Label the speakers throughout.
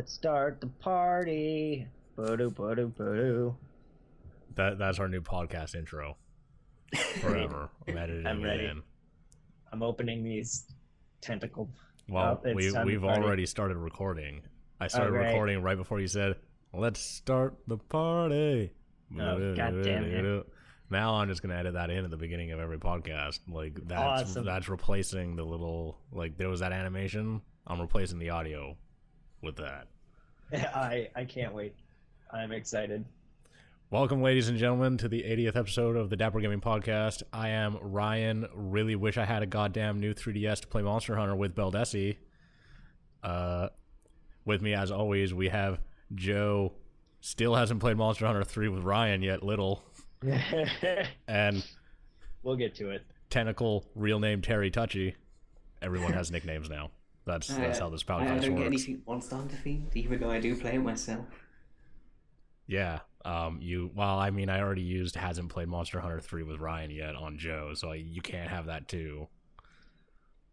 Speaker 1: Let's start the party. Boo-doo, boo-doo, boo-doo.
Speaker 2: That's our new podcast intro. Forever. I'm editing
Speaker 1: I'm
Speaker 2: it
Speaker 1: ready.
Speaker 2: in.
Speaker 1: I'm opening these tentacles.
Speaker 2: Well,
Speaker 1: It's time to
Speaker 2: we've
Speaker 1: party.
Speaker 2: already started recording. I started
Speaker 1: great.
Speaker 2: recording right before you said, "Let's start the party."
Speaker 1: Oh, God damn it.
Speaker 2: Now I'm just gonna edit that in at the beginning of every podcast. Like
Speaker 1: Awesome.
Speaker 2: that's replacing the little, like, there was that animation. I'm replacing the audio with that.
Speaker 1: I can't wait. I'm excited.
Speaker 2: Welcome, ladies and gentlemen, to the 80th episode of the Dapper Gaming Podcast. I am Ryan. Really wish I had a goddamn new 3DS to play Monster Hunter with Beldesi. With me, as always, we have Joe. Still hasn't played Monster Hunter 3 with Ryan yet, little. And
Speaker 1: We'll get to it.
Speaker 2: Tentacle, real name Terry Touchy. Everyone has nicknames now. That's how this
Speaker 3: I
Speaker 2: podcast
Speaker 3: don't get
Speaker 2: works.
Speaker 3: anything Monster Hunter themed, even though I do play it myself.
Speaker 2: Yeah. I mean, I already used hasn't played Monster Hunter 3 with Ryan yet on Joe, so you can't have that too.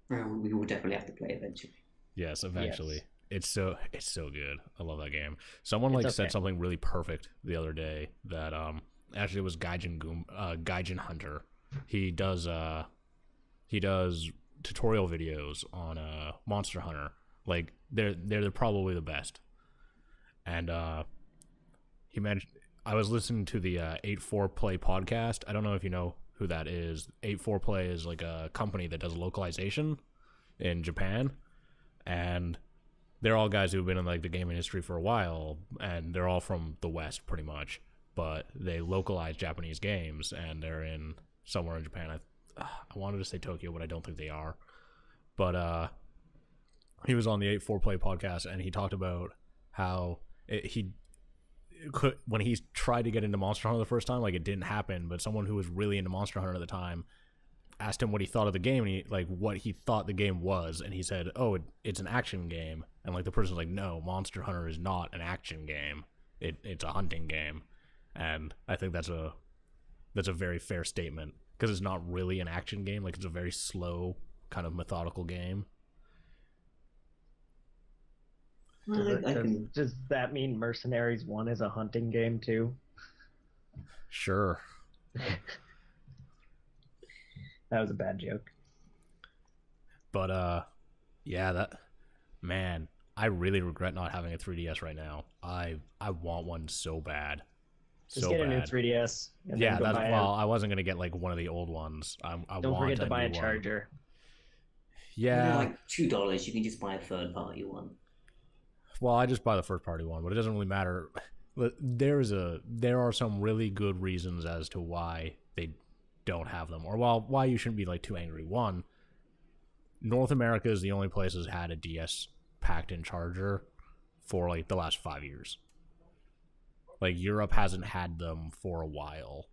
Speaker 3: Well, we will definitely have to play eventually.
Speaker 2: Yes, eventually.
Speaker 1: Yes.
Speaker 2: It's so good. I love that game. Someone
Speaker 1: It's
Speaker 2: said
Speaker 1: okay.
Speaker 2: something really perfect the other day that actually it was Gaijin Hunter. He does tutorial videos on Monster Hunter. Like they're probably the best. And he mentioned, I was listening to the 84 Play podcast. I don't know if you know who that is. 84 Play is like a company that does localization in Japan, and they're all guys who've been in like the game industry for a while, and they're all from the West pretty much, but they localize Japanese games, and they're in somewhere in Japan. I wanted to say Tokyo, but I don't think they are. But he was on the 84 Play podcast, and he talked about how when he tried to get into Monster Hunter the first time, like, it didn't happen, but someone who was really into Monster Hunter at the time asked him what he thought of the game, and what he thought the game was, and he said, "Oh, it's an action game." And like the person was like, "No, Monster Hunter is not an action game. It's a hunting game." And I think that's a very fair statement, because it's not really an action game. Like, it's a very slow, kind of methodical game.
Speaker 1: Does that mean Mercenaries 1 is a hunting game too?
Speaker 2: Sure.
Speaker 1: That was a bad joke.
Speaker 2: But yeah, man, I really regret not having a 3DS right now. I want one so bad.
Speaker 1: Just
Speaker 2: So
Speaker 1: get a new
Speaker 2: bad.
Speaker 1: 3DS. And
Speaker 2: Yeah,
Speaker 1: then go buy
Speaker 2: I wasn't gonna get like one of the old ones.
Speaker 1: Don't forget to buy a
Speaker 2: new one.
Speaker 1: charger.
Speaker 2: Yeah.
Speaker 3: Like $2, you can just buy a third-party one.
Speaker 2: Well, I just buy the first party one, but it doesn't really matter. There are some really good reasons as to why they don't have them, or why you shouldn't be like too angry. One, North America is the only place that's had a DS packed in charger for like the last 5 years. Like, Europe hasn't had them for a while,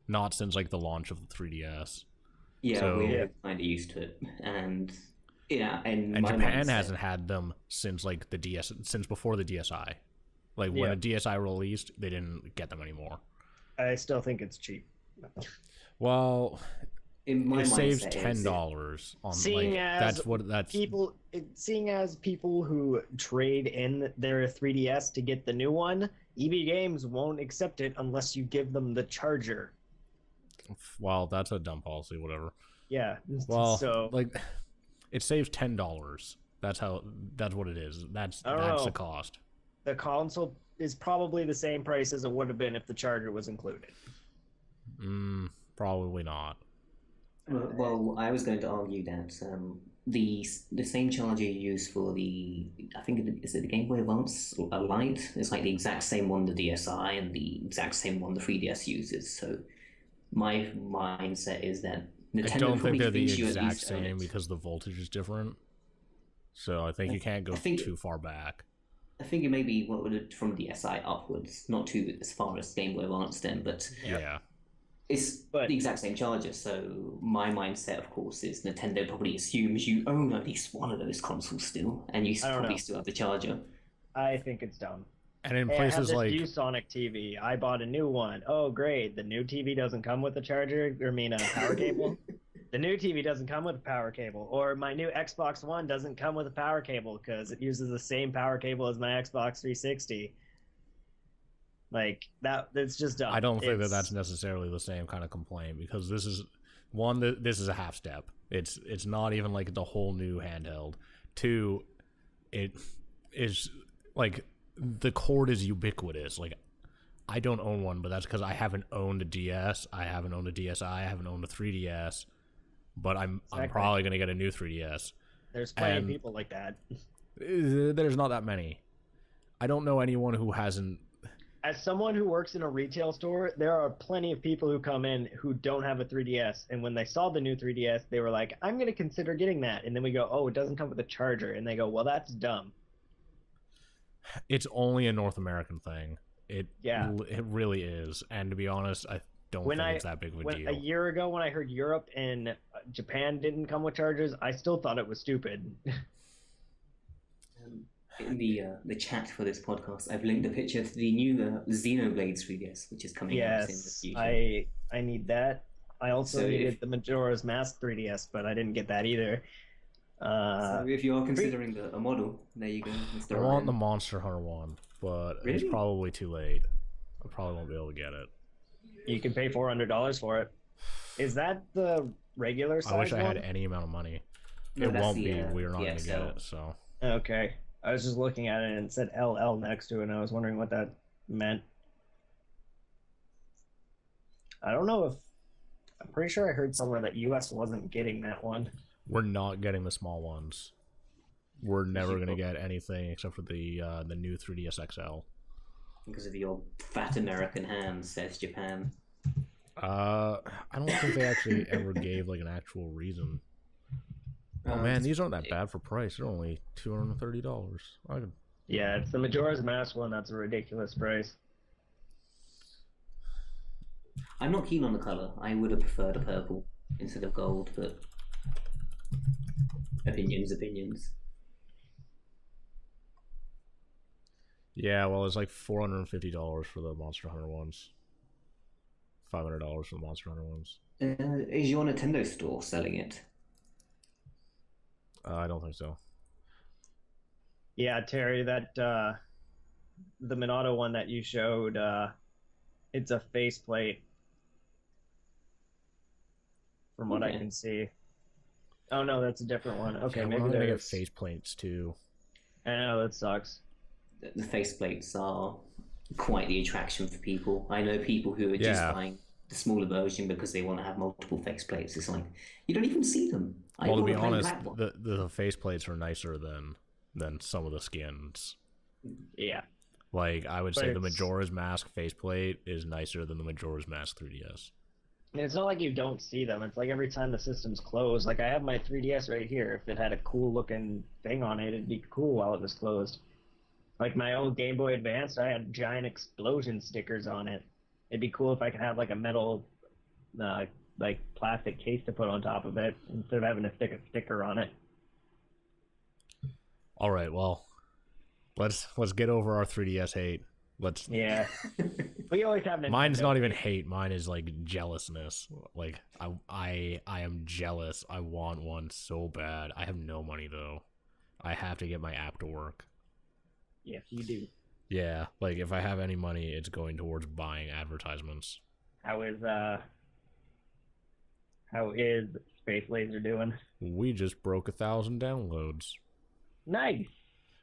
Speaker 2: not since like the launch of the 3DS.
Speaker 3: Yeah,
Speaker 2: So-
Speaker 3: we're kind of used to it. And, yeah, and my
Speaker 2: Japan
Speaker 3: mindset-
Speaker 2: hasn't had them since like since before the DSi. Like, when
Speaker 1: Yeah.
Speaker 2: the DSi released, they didn't get them anymore.
Speaker 1: I still think it's cheap.
Speaker 2: Well,
Speaker 3: in my
Speaker 2: it saves
Speaker 3: mindset is
Speaker 2: $10 on
Speaker 1: Seeing
Speaker 2: like
Speaker 1: as
Speaker 2: that's
Speaker 1: Seeing as people who trade in their 3DS to get the new one, EB Games won't accept it unless you give them the charger.
Speaker 2: well, that's a dumb policy, whatever.
Speaker 1: Yeah.
Speaker 2: Well,
Speaker 1: So
Speaker 2: like, it saves $10. That's what it is. That's
Speaker 1: I don't know.
Speaker 2: the cost.
Speaker 1: the console is probably the same price as it would have been if the charger was included.
Speaker 2: Probably not.
Speaker 3: Well, I was going to argue that the same charger you use for I think is it the Game Boy Advance Lite? It's like the exact same one the DSi and the exact same one the 3DS uses. So my mindset is that Nintendo
Speaker 2: I don't think
Speaker 3: probably
Speaker 2: they're the
Speaker 3: thinks you at
Speaker 2: exact
Speaker 3: least own
Speaker 2: same
Speaker 3: it.
Speaker 2: because the voltage is different. So I think you can't go
Speaker 3: I think-
Speaker 2: too far back.
Speaker 3: I think it may be from DSi upwards, not too as far as Game Boy Advance then, but
Speaker 2: Yeah.
Speaker 3: it's
Speaker 1: But-
Speaker 3: the exact same charger. So my mindset, of course, is Nintendo probably assumes you own at least one of those consoles still, and you
Speaker 1: I don't
Speaker 3: probably
Speaker 1: know.
Speaker 3: still have the charger.
Speaker 1: I think it's dumb.
Speaker 2: And in
Speaker 1: Hey, I have
Speaker 2: places
Speaker 1: this
Speaker 2: like
Speaker 1: ViewSonic TV. I bought a new one. Oh, great. The new TV doesn't come with a charger, a power cable. The new TV doesn't come with a power cable, or my new Xbox One doesn't come with a power cable because it uses the same power cable as my Xbox 360. Like that, it's just dumb.
Speaker 2: I don't think that that's necessarily the same kind of complaint, because this is one, this is a half step. It's not even like the whole new handheld. Two, it is like the cord is ubiquitous. Like, I don't own one, but that's because I haven't owned a DS, I haven't owned a DSi, I haven't owned a 3DS, but I'm probably gonna get a new 3DS.
Speaker 1: There's plenty of people like that.
Speaker 2: There's not that many. I don't know anyone who hasn't.
Speaker 1: As someone who works in a retail store, there are plenty of people who come in who don't have a 3DS, and when they saw the new 3DS, they were like, I'm going to consider getting that. And then we go, oh, it doesn't come with a charger. And they go, well, that's dumb.
Speaker 2: It's only a North American thing. It really is. And to be honest, I don't think it's that big of a deal.
Speaker 1: A year ago, when I heard Europe and Japan didn't come with chargers, I still thought it was stupid.
Speaker 3: In the chat for this podcast, I've linked a picture to the new Xenoblade 3DS, which is coming out in the future.
Speaker 1: I need that. I also needed the Majora's Mask 3DS, but I didn't get that either.
Speaker 3: So if you're considering a model, there you go.
Speaker 2: I want the Monster Hunter one, but it's probably too late. I probably won't be able to get it.
Speaker 1: You can pay $400 for it. Is that the regular size
Speaker 2: I wish I
Speaker 1: one?
Speaker 2: had any amount of money.
Speaker 3: No,
Speaker 2: it won't be. We're not going to get
Speaker 3: XL.
Speaker 2: it, so...
Speaker 1: Okay. I was just looking at it and it said LL next to it, and I was wondering what that meant. I don't know if... I'm pretty sure I heard somewhere that US wasn't getting that one.
Speaker 2: We're not getting the small ones. We're never going to get anything except for the new 3DS XL.
Speaker 3: Because of your fat American hands, says Japan.
Speaker 2: I don't think they actually ever gave like an actual reason. Oh man, these aren't that bad for price. They're only $230.
Speaker 1: Yeah, it's the Majora's Mask one that's a ridiculous price.
Speaker 3: I'm not keen on the color. I would have preferred a purple instead of gold, but opinions.
Speaker 2: Yeah, well, it's like $450 for the Monster Hunter ones. $500 for the Monster Hunter ones.
Speaker 3: Is your Nintendo store selling it?
Speaker 2: I don't think so.
Speaker 1: Yeah, Terry, that the Minato one that you showed, it's a faceplate, from what I can see. Oh no, that's a different one. Okay,
Speaker 2: yeah,
Speaker 1: maybe
Speaker 2: we're gonna get
Speaker 1: there's
Speaker 2: faceplates too.
Speaker 1: I know that sucks.
Speaker 3: The faceplates are quite the attraction for people. I know people who are just buying the smaller version because they want to have multiple faceplates. It's like, you don't even see them.
Speaker 2: Well, to be honest, the faceplates are nicer than some of the skins.
Speaker 1: Yeah.
Speaker 2: Like, I would say the Majora's Mask faceplate is nicer than the Majora's Mask 3DS.
Speaker 1: And it's not like you don't see them. It's like every time the system's closed. Like, I have my 3DS right here. If it had a cool looking thing on it, it'd be cool while it was closed. Like my old Game Boy Advance, I had giant explosion stickers on it. It'd be cool if I could have like a metal, like plastic case to put on top of it instead of having to stick a sticker on it.
Speaker 2: All right, well, let's get over our 3DS hate.
Speaker 1: Yeah. We always have Nintendo.
Speaker 2: Mine's not even hate. Mine is like jealousness. Like I am jealous. I want one so bad. I have no money though. I have to get my app to work.
Speaker 1: Yes, you do.
Speaker 2: Yeah, like if I have any money, it's going towards buying advertisements.
Speaker 1: How is Space Laser doing?
Speaker 2: We just broke 1,000 downloads.
Speaker 1: Nice.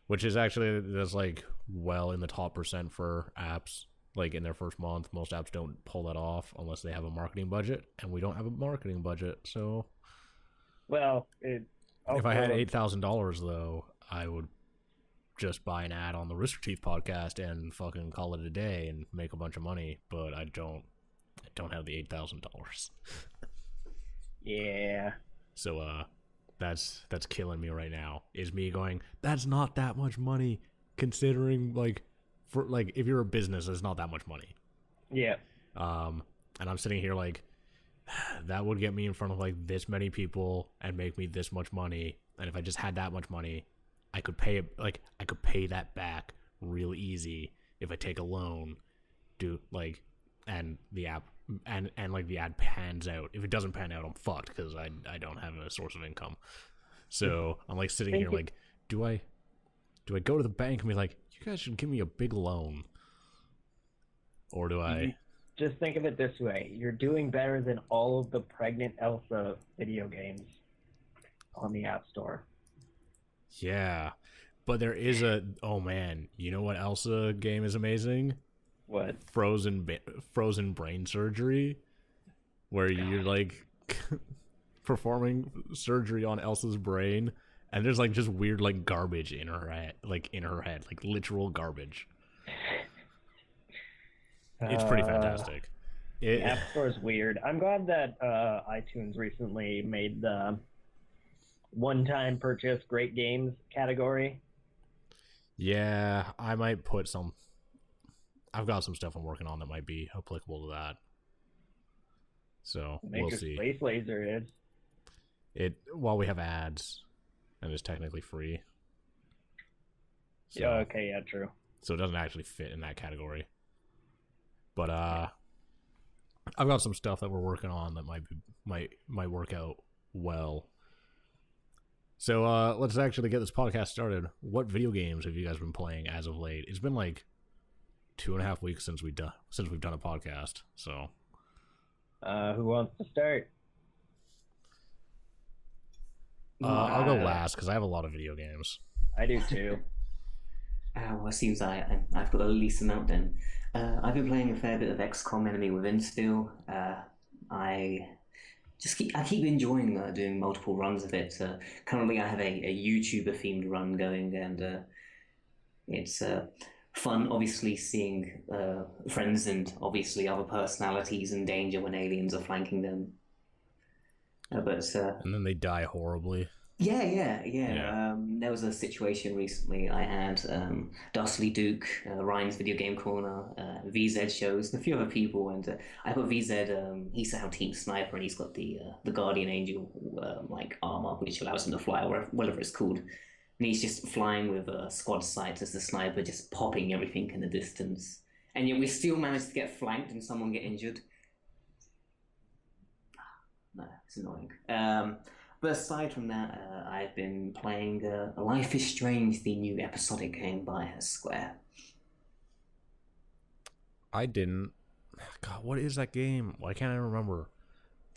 Speaker 2: Which is actually, that's like well in the top % for apps. Like in their first month, most apps don't pull that off unless they have a marketing budget, and we don't have a marketing budget. So,
Speaker 1: well,
Speaker 2: if I had $8,000 though, I would just buy an ad on the Rooster Teeth podcast and fucking call it a day and make a bunch of money. But I don't have the $8,000.
Speaker 1: Yeah.
Speaker 2: So that's killing me right now. Is me going, that's not that much money considering like for like if you're a business, it's not that much money.
Speaker 1: Yeah.
Speaker 2: And I'm sitting here like that would get me in front of like this many people and make me this much money. And if I just had that much money, I could pay it, like I could pay that back real easy if I take a loan, and the app and like the ad pans out. If it doesn't pan out, I'm fucked because I don't have a source of income. So I'm like sitting here like, do I go to the bank and be like, you guys should give me a big loan, or do I?
Speaker 1: Just think of it this way: you're doing better than all of the pregnant Elsa video games on the App Store.
Speaker 2: Yeah, but there is oh man, you know what Elsa game is amazing?
Speaker 1: What?
Speaker 2: Frozen brain surgery, where you're like performing surgery on Elsa's brain, and there's like just weird like garbage in her head, like literal garbage. It's pretty fantastic.
Speaker 1: The App Store is weird. I'm glad that iTunes recently made the one-time purchase great games category.
Speaker 2: Yeah, I might put some. I've got some stuff I'm working on that might be applicable to that. So we'll see.
Speaker 1: Space Laser is.
Speaker 2: While we have ads, and it's technically free. So,
Speaker 1: yeah. Okay. Yeah. True.
Speaker 2: So it doesn't actually fit in that category. But I've got some stuff that we're working on that might work out well. So let's actually get this podcast started. What video games have you guys been playing as of late? It's been like 2.5 weeks since we've done a podcast. So
Speaker 1: who wants to start?
Speaker 2: I'll go last because I have a lot of video games.
Speaker 1: I do too.
Speaker 3: Well, it seems I've got the least amount then. I've been playing a fair bit of XCOM Enemy Within still. I keep enjoying doing multiple runs of it. Currently, I have a YouTuber themed run going, and it's fun. Obviously, seeing friends and obviously other personalities in danger when aliens are flanking them.
Speaker 2: And then they die horribly.
Speaker 3: Yeah. There was a situation recently I had Dusty Duke, Ryan's Video Game Corner, VZ shows, and a few other people, and I put VZ, he's our team sniper, and he's got the Guardian Angel like armor, which allows him to fly, or whatever it's called. And he's just flying with squad sights as the sniper, just popping everything in the distance. And yet we still managed to get flanked and someone get injured. No, it's annoying. But aside from that, I've been playing Life is Strange, the new episodic game by Square.
Speaker 2: I didn't. God, what is that game? Why can't I remember?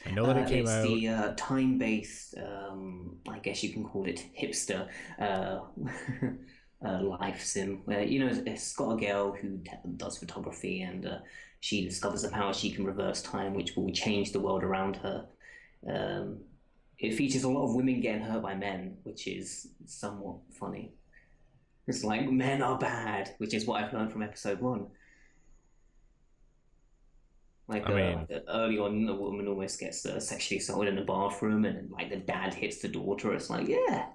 Speaker 2: I know that it came out.
Speaker 3: It's the time-based, I guess you can call it hipster life sim. It's got a girl who does photography, and she discovers a power she can reverse time, which will change the world around her. It features a lot of women getting hurt by men, which is somewhat funny. It's like, men are bad, which is what I've learned from episode 1. Like, early on, a woman almost gets sexually assaulted in the bathroom, and like the dad hits the daughter. It's like, yeah,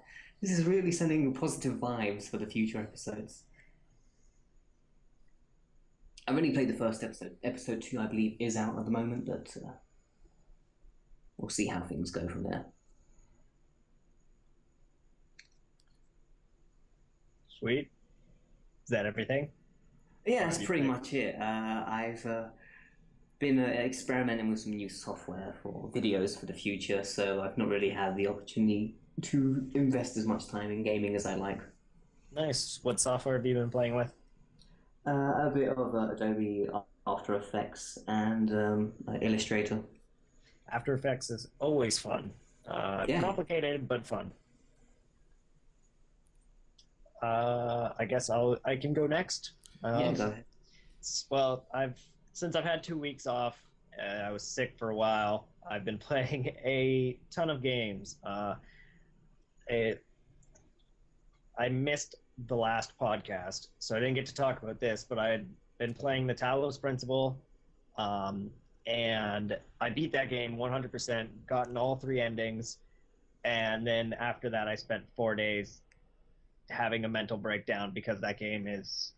Speaker 3: this is really sending positive vibes for the future episodes. I've only played the first episode. Episode 2, I believe, is out at the moment, but we'll see how things go from there.
Speaker 1: Sweet. Is that everything?
Speaker 3: Yeah, that's pretty much it. I've been experimenting with some new software for videos for the future, so I've not really had the opportunity to invest as much time in gaming as I like.
Speaker 1: Nice. What software have you been playing with?
Speaker 3: A bit of Adobe After Effects and Illustrator.
Speaker 1: After Effects is always fun. Complicated, but fun. I guess I can go next.
Speaker 3: Yeah, go ahead.
Speaker 1: Well, since I've had 2 weeks off, I was sick for a while. I've been playing a ton of games. I missed the last podcast, so I didn't get to talk about this, but I had been playing the Talos Principle, and I beat that game 100%, gotten all 3 endings, and then after that I spent 4 days having a mental breakdown because that game is...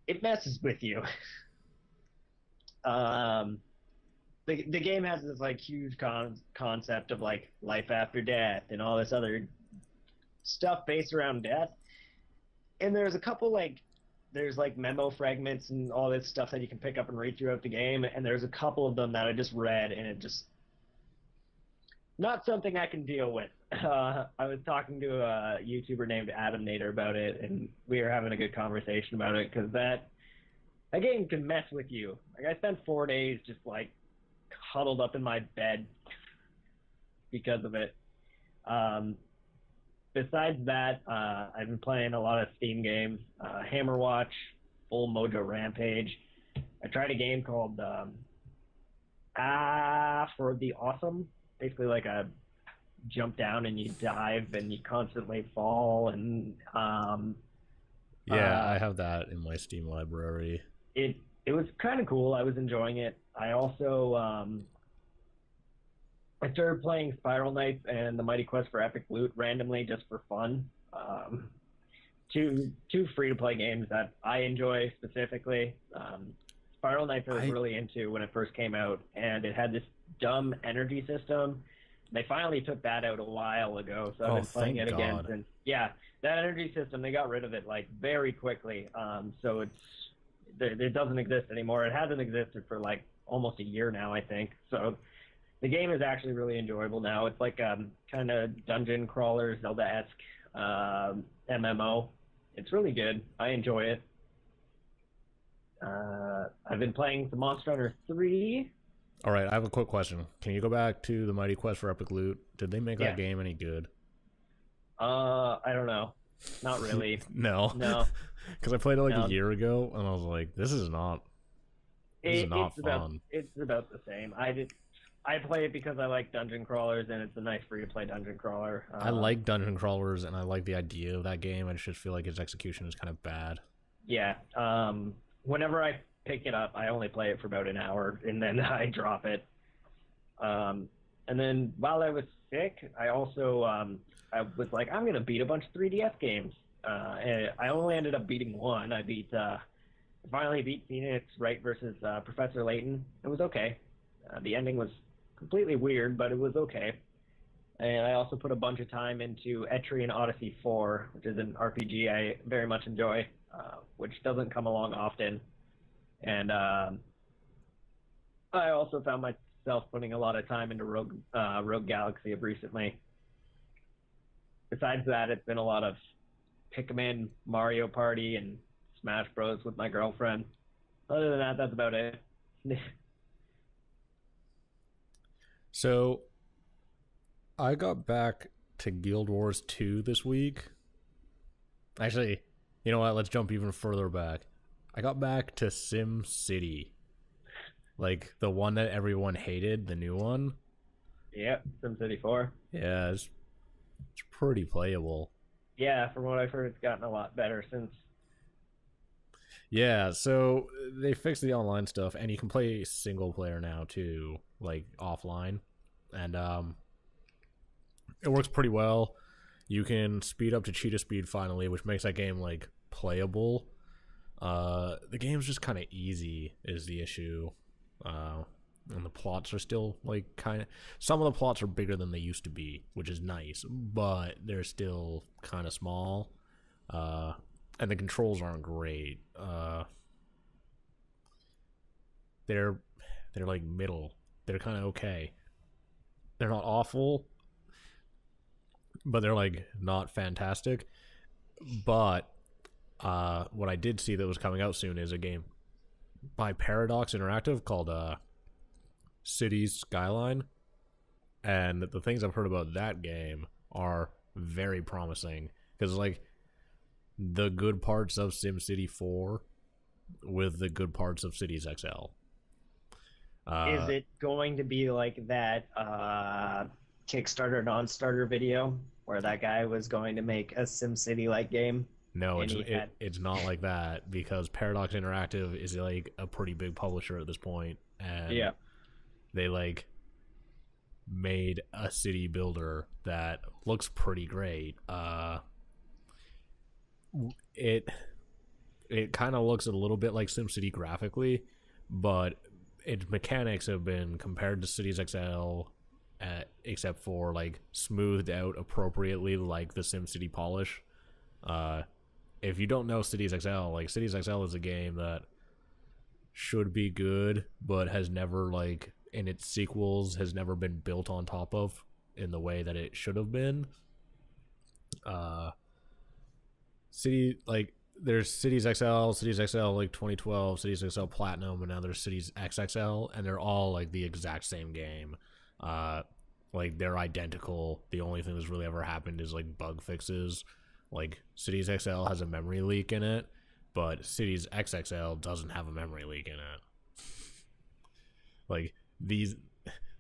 Speaker 1: it messes with you. The game has this like huge concept of like life after death and all this other stuff based around death, and there's a couple like there's like memo fragments and all this stuff that you can pick up and read throughout the game, and there's a couple of them that I just read, and it just not something I can deal with. I was talking to a YouTuber named Adam Nader about it, and we were having a good conversation about it because that game can mess with you. Like I spent 4 days just like huddled up in my bed because of it. Besides that, I've been playing a lot of Steam games, Hammerwatch, Full Mojo Rampage. I tried a game called For the Awesome, basically like a jump down and you dive and you constantly fall and
Speaker 2: I have that in my Steam library.
Speaker 1: It was kind of cool. I was enjoying it. I also I started playing Spiral Knights and the Mighty Quest for Epic Loot randomly just for fun. Two free-to-play games that I enjoy specifically. Spiral Knights I was really into when it first came out, and it had this dumb energy system. They finally took that out a while ago, so I've been playing it again since. Yeah, that energy system, they got rid of it like very quickly. So it doesn't exist anymore. It hasn't existed for like almost a year now, I think. So the game is actually really enjoyable now. It's like kind of dungeon crawler, Zelda-esque MMO. It's really good. I enjoy it. I've been playing the Monster Hunter 3.
Speaker 2: All right, I have a quick question. Can you go back to the Mighty Quest for Epic Loot? Did they make that game any good?
Speaker 1: I don't know. Not really.
Speaker 2: No. Because I played it like a year ago, and I was like, this is not fun.
Speaker 1: It's about the same. I play it because I like dungeon crawlers, and it's a nice free-to-play dungeon crawler.
Speaker 2: I like dungeon crawlers, and I like the idea of that game. I just feel like its execution is kind of bad.
Speaker 1: Yeah. Whenever I pick it up, I only play it for about an hour, and then I drop it. And then while I was sick, I also I was like, I'm gonna beat a bunch of 3DS games. And I only ended up beating one. I finally beat Phoenix Wright versus Professor Layton. It was okay. The ending was completely weird, but it was okay. And I also put a bunch of time into Etrian Odyssey 4, which is an RPG I very much enjoy, which doesn't come along often. And I also found myself putting a lot of time into Rogue Galaxy recently. Besides that, it's been a lot of Pikmin, Mario Party, and Smash Bros. With my girlfriend. Other than that, that's about it.
Speaker 2: So, I got back to Guild Wars 2 this week. Actually, you know what? Let's jump even further back. I got back to Sim City. Like, the one that everyone hated, the new one.
Speaker 1: Yep, SimCity 4.
Speaker 2: Yeah, it's pretty playable.
Speaker 1: Yeah, from what I've heard, it's gotten a lot better since.
Speaker 2: Yeah, so they fixed the online stuff, and you can play single player now too, like offline, and it works pretty well. You can speed up to cheetah speed finally, which makes that game like playable. The game's just kind of easy is the issue, and the plots are still like kind of. Some of the plots are bigger than they used to be, which is nice, but they're still kind of small. And the controls aren't great. They're like middle. They're kind of okay. They're not awful, but they're like not fantastic. But what I did see that was coming out soon is a game by Paradox Interactive called Cities Skyline, and the things I've heard about that game are very promising because like the good parts of SimCity 4 with the good parts of Cities XL.
Speaker 1: Is it going to be like that Kickstarter non-starter video where that guy was going to make a SimCity-like game?
Speaker 2: No, it's not like that because Paradox Interactive is like a pretty big publisher at this point, and
Speaker 1: yeah,
Speaker 2: they like made a city builder that looks pretty great. It kind of looks a little bit like SimCity graphically, but its mechanics have been compared to Cities XL, except for like smoothed out appropriately like the SimCity polish. if you don't know Cities XL, like Cities XL is a game that should be good, but has never like in its sequels has never been built on top of in the way that it should have been. There's Cities XL like 2012, Cities XL Platinum, and now there's Cities XXL, and they're all like the exact same game. Like they're identical. The only thing that's really ever happened is like bug fixes. Like Cities XL has a memory leak in it, but Cities XXL doesn't have a memory leak in it. Like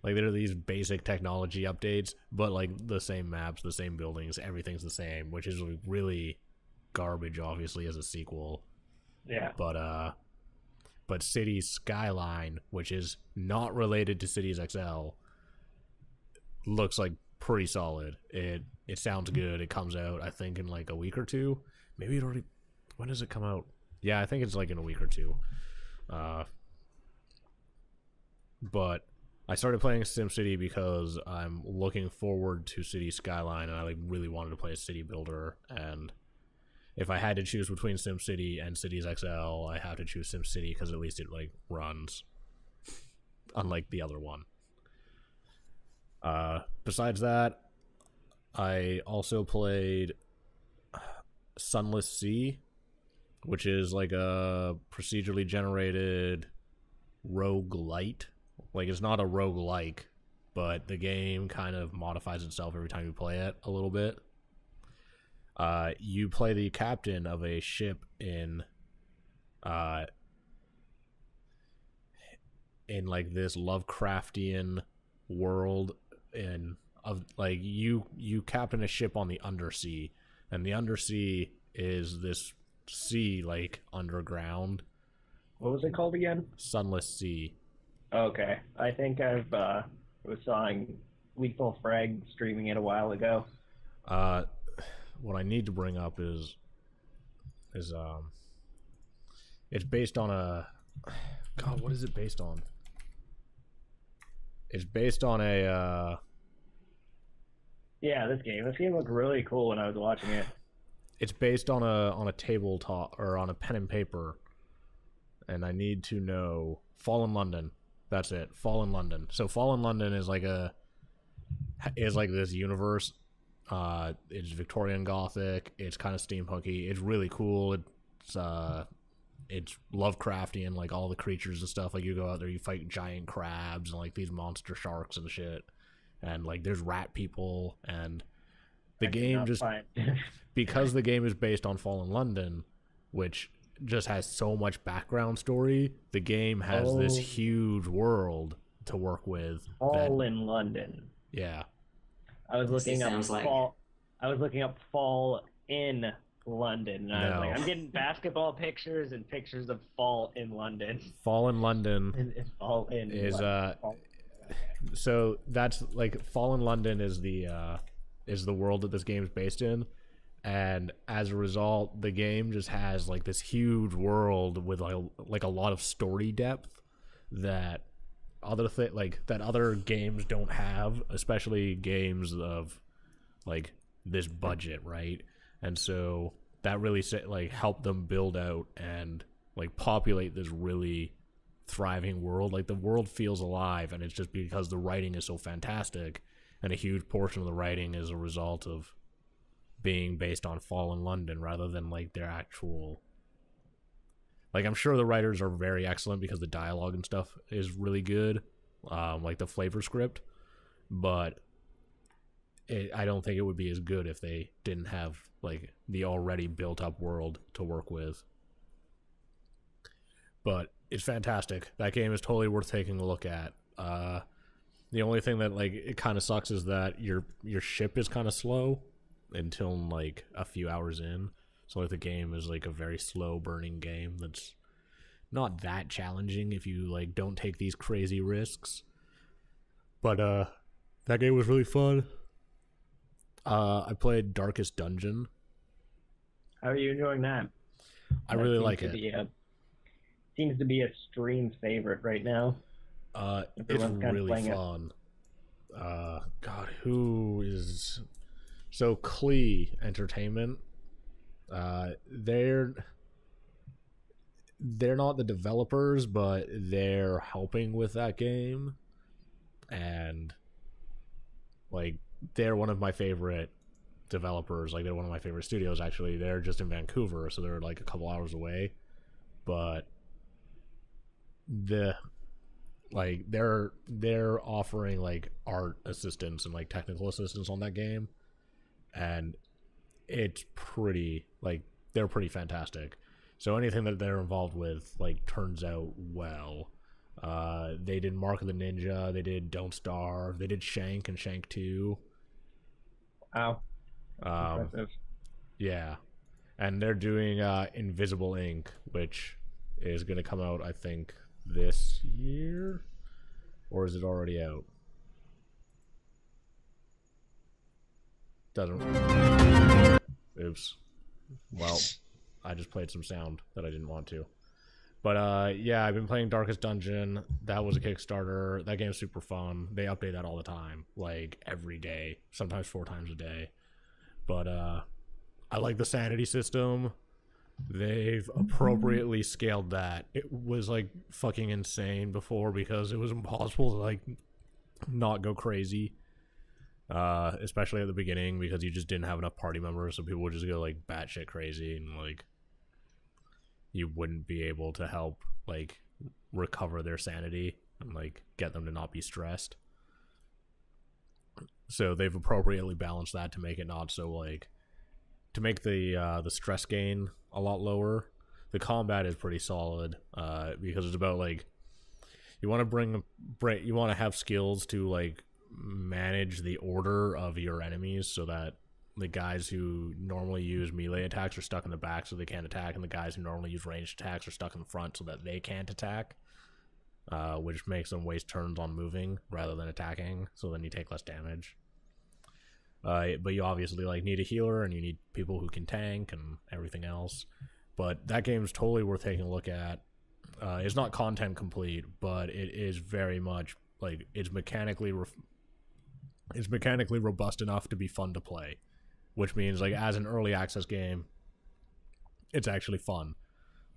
Speaker 2: there are these basic technology updates, but like the same maps, the same buildings, everything's the same, which is really garbage, obviously, as a sequel.
Speaker 1: Yeah.
Speaker 2: But Cities Skyline, which is not related to Cities XL, looks like pretty solid. It sounds good. It comes out, I think, in like a week or two. Maybe it already. When does it come out? Yeah, I think it's like in a week or two. But I started playing SimCity because I'm looking forward to Cities Skyline, and I like really wanted to play a city builder. And if I had to choose between SimCity and Cities XL, I have to choose SimCity because at least it like runs, unlike the other one. Besides that, I also played Sunless Sea, which is like a procedurally generated roguelite. Like, it's not a roguelike, but the game kind of modifies itself every time you play it a little bit. You play the captain of a ship in like this Lovecraftian world, and of like you captain a ship on the undersea, and the undersea is this sea like underground.
Speaker 1: What was it called again?
Speaker 2: Sunless Sea.
Speaker 1: Okay, I think I've was sawing Lethal Frag streaming it a while ago.
Speaker 2: What I need to bring up is it's based on a God. What is it based on? It's based on a
Speaker 1: yeah, this game looked really cool when I was watching it.
Speaker 2: It's based on a tabletop or on a pen and paper, and I need to know Fallen London. That's it, Fallen London. So Fallen London is like this universe. It's Victorian Gothic. It's kind of steampunky. It's really cool. It's Lovecraftian, like all the creatures and stuff. Like you go out there, you fight giant crabs and like these monster sharks and shit. And like there's rat people, and the game just because the game is based on Fallen London, which just has so much background story. The game has this huge world to work with.
Speaker 1: In London.
Speaker 2: Yeah.
Speaker 1: I was looking up fall. I was looking up fall in London, and I was like, I'm getting basketball pictures and pictures of fall in London.
Speaker 2: Fall in London
Speaker 1: is fall in
Speaker 2: is
Speaker 1: London.
Speaker 2: So that's like Fallen London is the world that this game is based in, and as a result, the game just has like this huge world with like a lot of story depth that other games don't have, especially games of like this budget, right? And so that really like helped them build out and like populate this really thriving world. Like the world feels alive, and it's just because the writing is so fantastic, and a huge portion of the writing is a result of being based on Fallen London rather than like their actual. Like, I'm sure the writers are very excellent because the dialogue and stuff is really good, like the flavor script, but I don't think it would be as good if they didn't have like the already built up world to work with. But it's fantastic. That game is totally worth taking a look at. The only thing that like it kind of sucks is that your ship is kind of slow until like a few hours in. So like the game is like a very slow burning game that's not that challenging if you like don't take these crazy risks. But that game was really fun. I played Darkest Dungeon.
Speaker 1: How are you enjoying that?
Speaker 2: I really like it.
Speaker 1: Seems to be a stream favorite right now.
Speaker 2: It's really fun. God, who is... So Klee Entertainment They're not the developers, but they're helping with that game, and like they're one of my favorite developers. Like they're one of my favorite studios. Actually, they're just in Vancouver, so they're like a couple hours away. But they're offering like art assistance and like technical assistance on that game, and it's pretty like they're pretty fantastic. So anything that they're involved with like turns out well. They did Mark of the Ninja, they did Don't Starve, they did Shank and Shank 2.
Speaker 1: Wow. Impressive.
Speaker 2: Yeah. And they're doing Invisible Ink, which is going to come out, I think, this year? Or is it already out? Doesn't. Oops. Well, I just played some sound that I didn't want to. But yeah, I've been playing Darkest Dungeon. That was a Kickstarter. That game's super fun. They update that all the time, like every day, sometimes 4 times a day. But I like the sanity system. They've appropriately scaled that. It was like fucking insane before because it was impossible to like not go crazy. Especially at the beginning because you just didn't have enough party members, so people would just go like batshit crazy and like you wouldn't be able to help like recover their sanity and like get them to not be stressed. So they've appropriately balanced that to make it not so like to make the stress gain a lot lower. The combat is pretty solid because it's about like you want to have skills to like manage the order of your enemies so that the guys who normally use melee attacks are stuck in the back so they can't attack, and the guys who normally use ranged attacks are stuck in the front so that they can't attack, which makes them waste turns on moving rather than attacking, so then you take less damage. But you obviously like need a healer and you need people who can tank and everything else. But that game's totally worth taking a look at. It's not content complete, but it is very much like it's mechanically robust enough to be fun to play, which means like as an early access game, it's actually fun.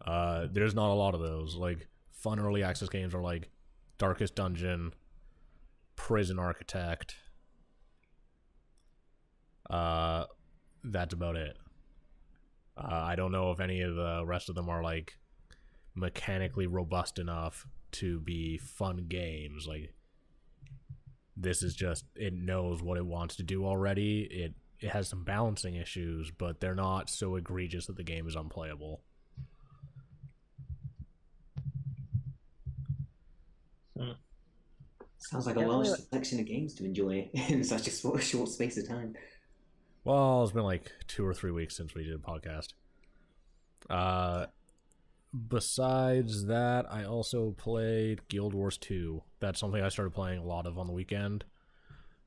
Speaker 2: There's not a lot of those. Like fun early access games are like Darkest Dungeon, Prison Architect. That's about it. I don't know if any of the rest of them are like mechanically robust enough to be fun games. Like this is just, it knows what it wants to do already. It has some balancing issues, but they're not so egregious that the game is unplayable.
Speaker 3: Sounds like a large selection of games to enjoy in such a short space of time.
Speaker 2: Well, it's been like 2 or 3 weeks since we did a podcast. Besides that, I also played Guild Wars 2. That's something I started playing a lot of on the weekend.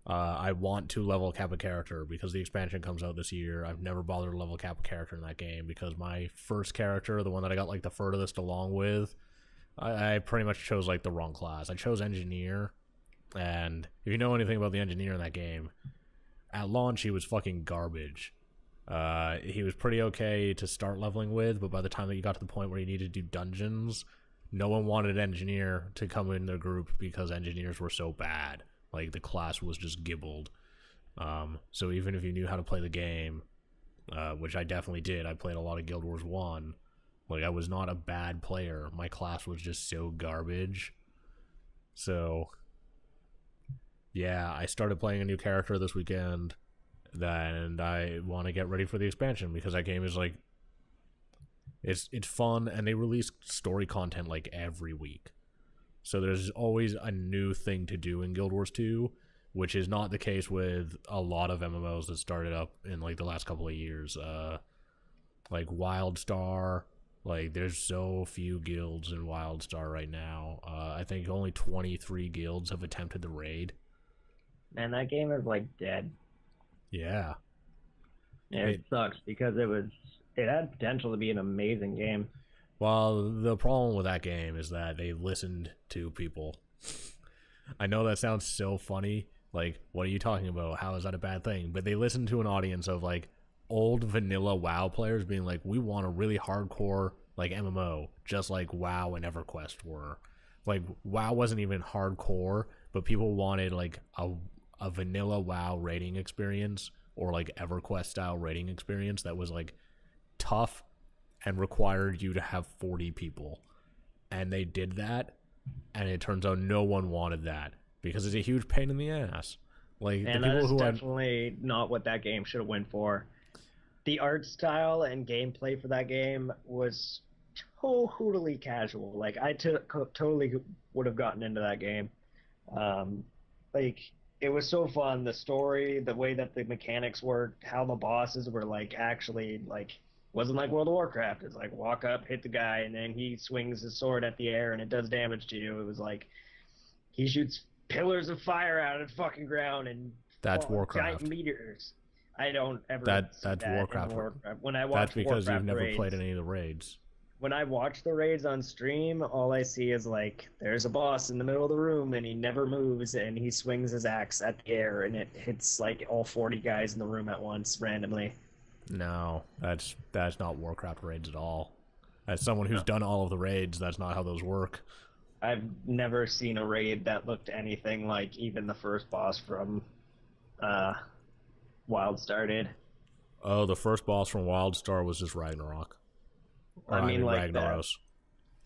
Speaker 2: I want to level cap a character because the expansion comes out this year. I've never bothered to level cap a character in that game because my first character, the one that I got like the furthest along with, I pretty much chose like the wrong class. I chose Engineer, and if you know anything about the Engineer in that game, at launch he was fucking garbage. He was pretty okay to start leveling with, but by the time that you got to the point where you needed to do dungeons, no one wanted Engineer to come in their group because Engineers were so bad. Like, the class was just gibbled. So even if you knew how to play the game, which I definitely did, I played a lot of Guild Wars 1, like, I was not a bad player. My class was just so garbage. So, yeah, I started playing a new character this weekend, and I want to get ready for the expansion because that game is like it's fun, and they release story content like every week, so there's always a new thing to do in Guild Wars 2, which is not the case with a lot of MMOs that started up in like the last couple of years. Like WildStar, like there's so few guilds in WildStar right now. I think only 23 guilds have attempted the raid.
Speaker 1: Man, that game is like dead.
Speaker 2: Yeah.
Speaker 1: It sucks because it had potential to be an amazing game.
Speaker 2: Well, the problem with that game is that they listened to people. I know that sounds so funny. Like, what are you talking about? How is that a bad thing? But they listened to an audience of like old vanilla WoW players being like, we want a really hardcore like MMO, just like WoW and EverQuest were. Like WoW wasn't even hardcore, but people wanted like a vanilla WoW raiding experience or like EverQuest style raiding experience that was like tough and required you to have 40 people. And they did that, and it turns out no one wanted that because it's a huge pain in the ass. Like
Speaker 1: And
Speaker 2: the people
Speaker 1: that is
Speaker 2: who
Speaker 1: definitely not what that game should have went for. The art style and gameplay for that game was totally casual. Like I totally would have gotten into that game. Like it was so fun. The story, the way that the mechanics worked, how the bosses were like actually like wasn't like World of Warcraft. It's like walk up, hit the guy, and then he swings his sword at the air and it does damage to you. It was like he shoots pillars of fire out of the fucking ground and
Speaker 2: that's Warcraft.
Speaker 1: giant meteors. I don't ever.
Speaker 2: That's
Speaker 1: that
Speaker 2: Warcraft.
Speaker 1: When I watch
Speaker 2: that's because
Speaker 1: Warcraft
Speaker 2: you've never
Speaker 1: raids,
Speaker 2: played any of the raids.
Speaker 1: When I watch the raids on stream, all I see is like there's a boss in the middle of the room and he never moves and he swings his axe at the air and it hits like all 40 guys in the room at once randomly.
Speaker 2: No, that's not Warcraft raids at all. As someone who's done all of the raids, that's not how those work.
Speaker 1: I've never seen a raid that looked anything like even the first boss from WildStar did.
Speaker 2: Oh, the first boss from WildStar was just Ragnarok.
Speaker 1: I mean, like
Speaker 2: Ragnaros.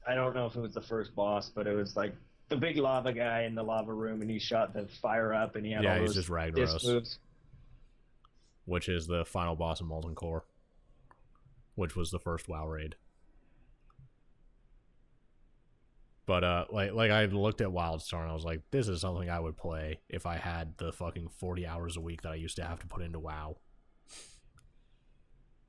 Speaker 1: I don't know if it was the first boss, but it was like the big lava guy in the lava room, and he shot the fire up, and he had all
Speaker 2: he's
Speaker 1: those
Speaker 2: just Ragnaros,
Speaker 1: disc moves.
Speaker 2: Which is the final boss in Molten Core, which was the first WoW raid. But like I looked at WildStar and I was like, this is something I would play if I had the fucking 40 hours a week that I used to have to put into WoW.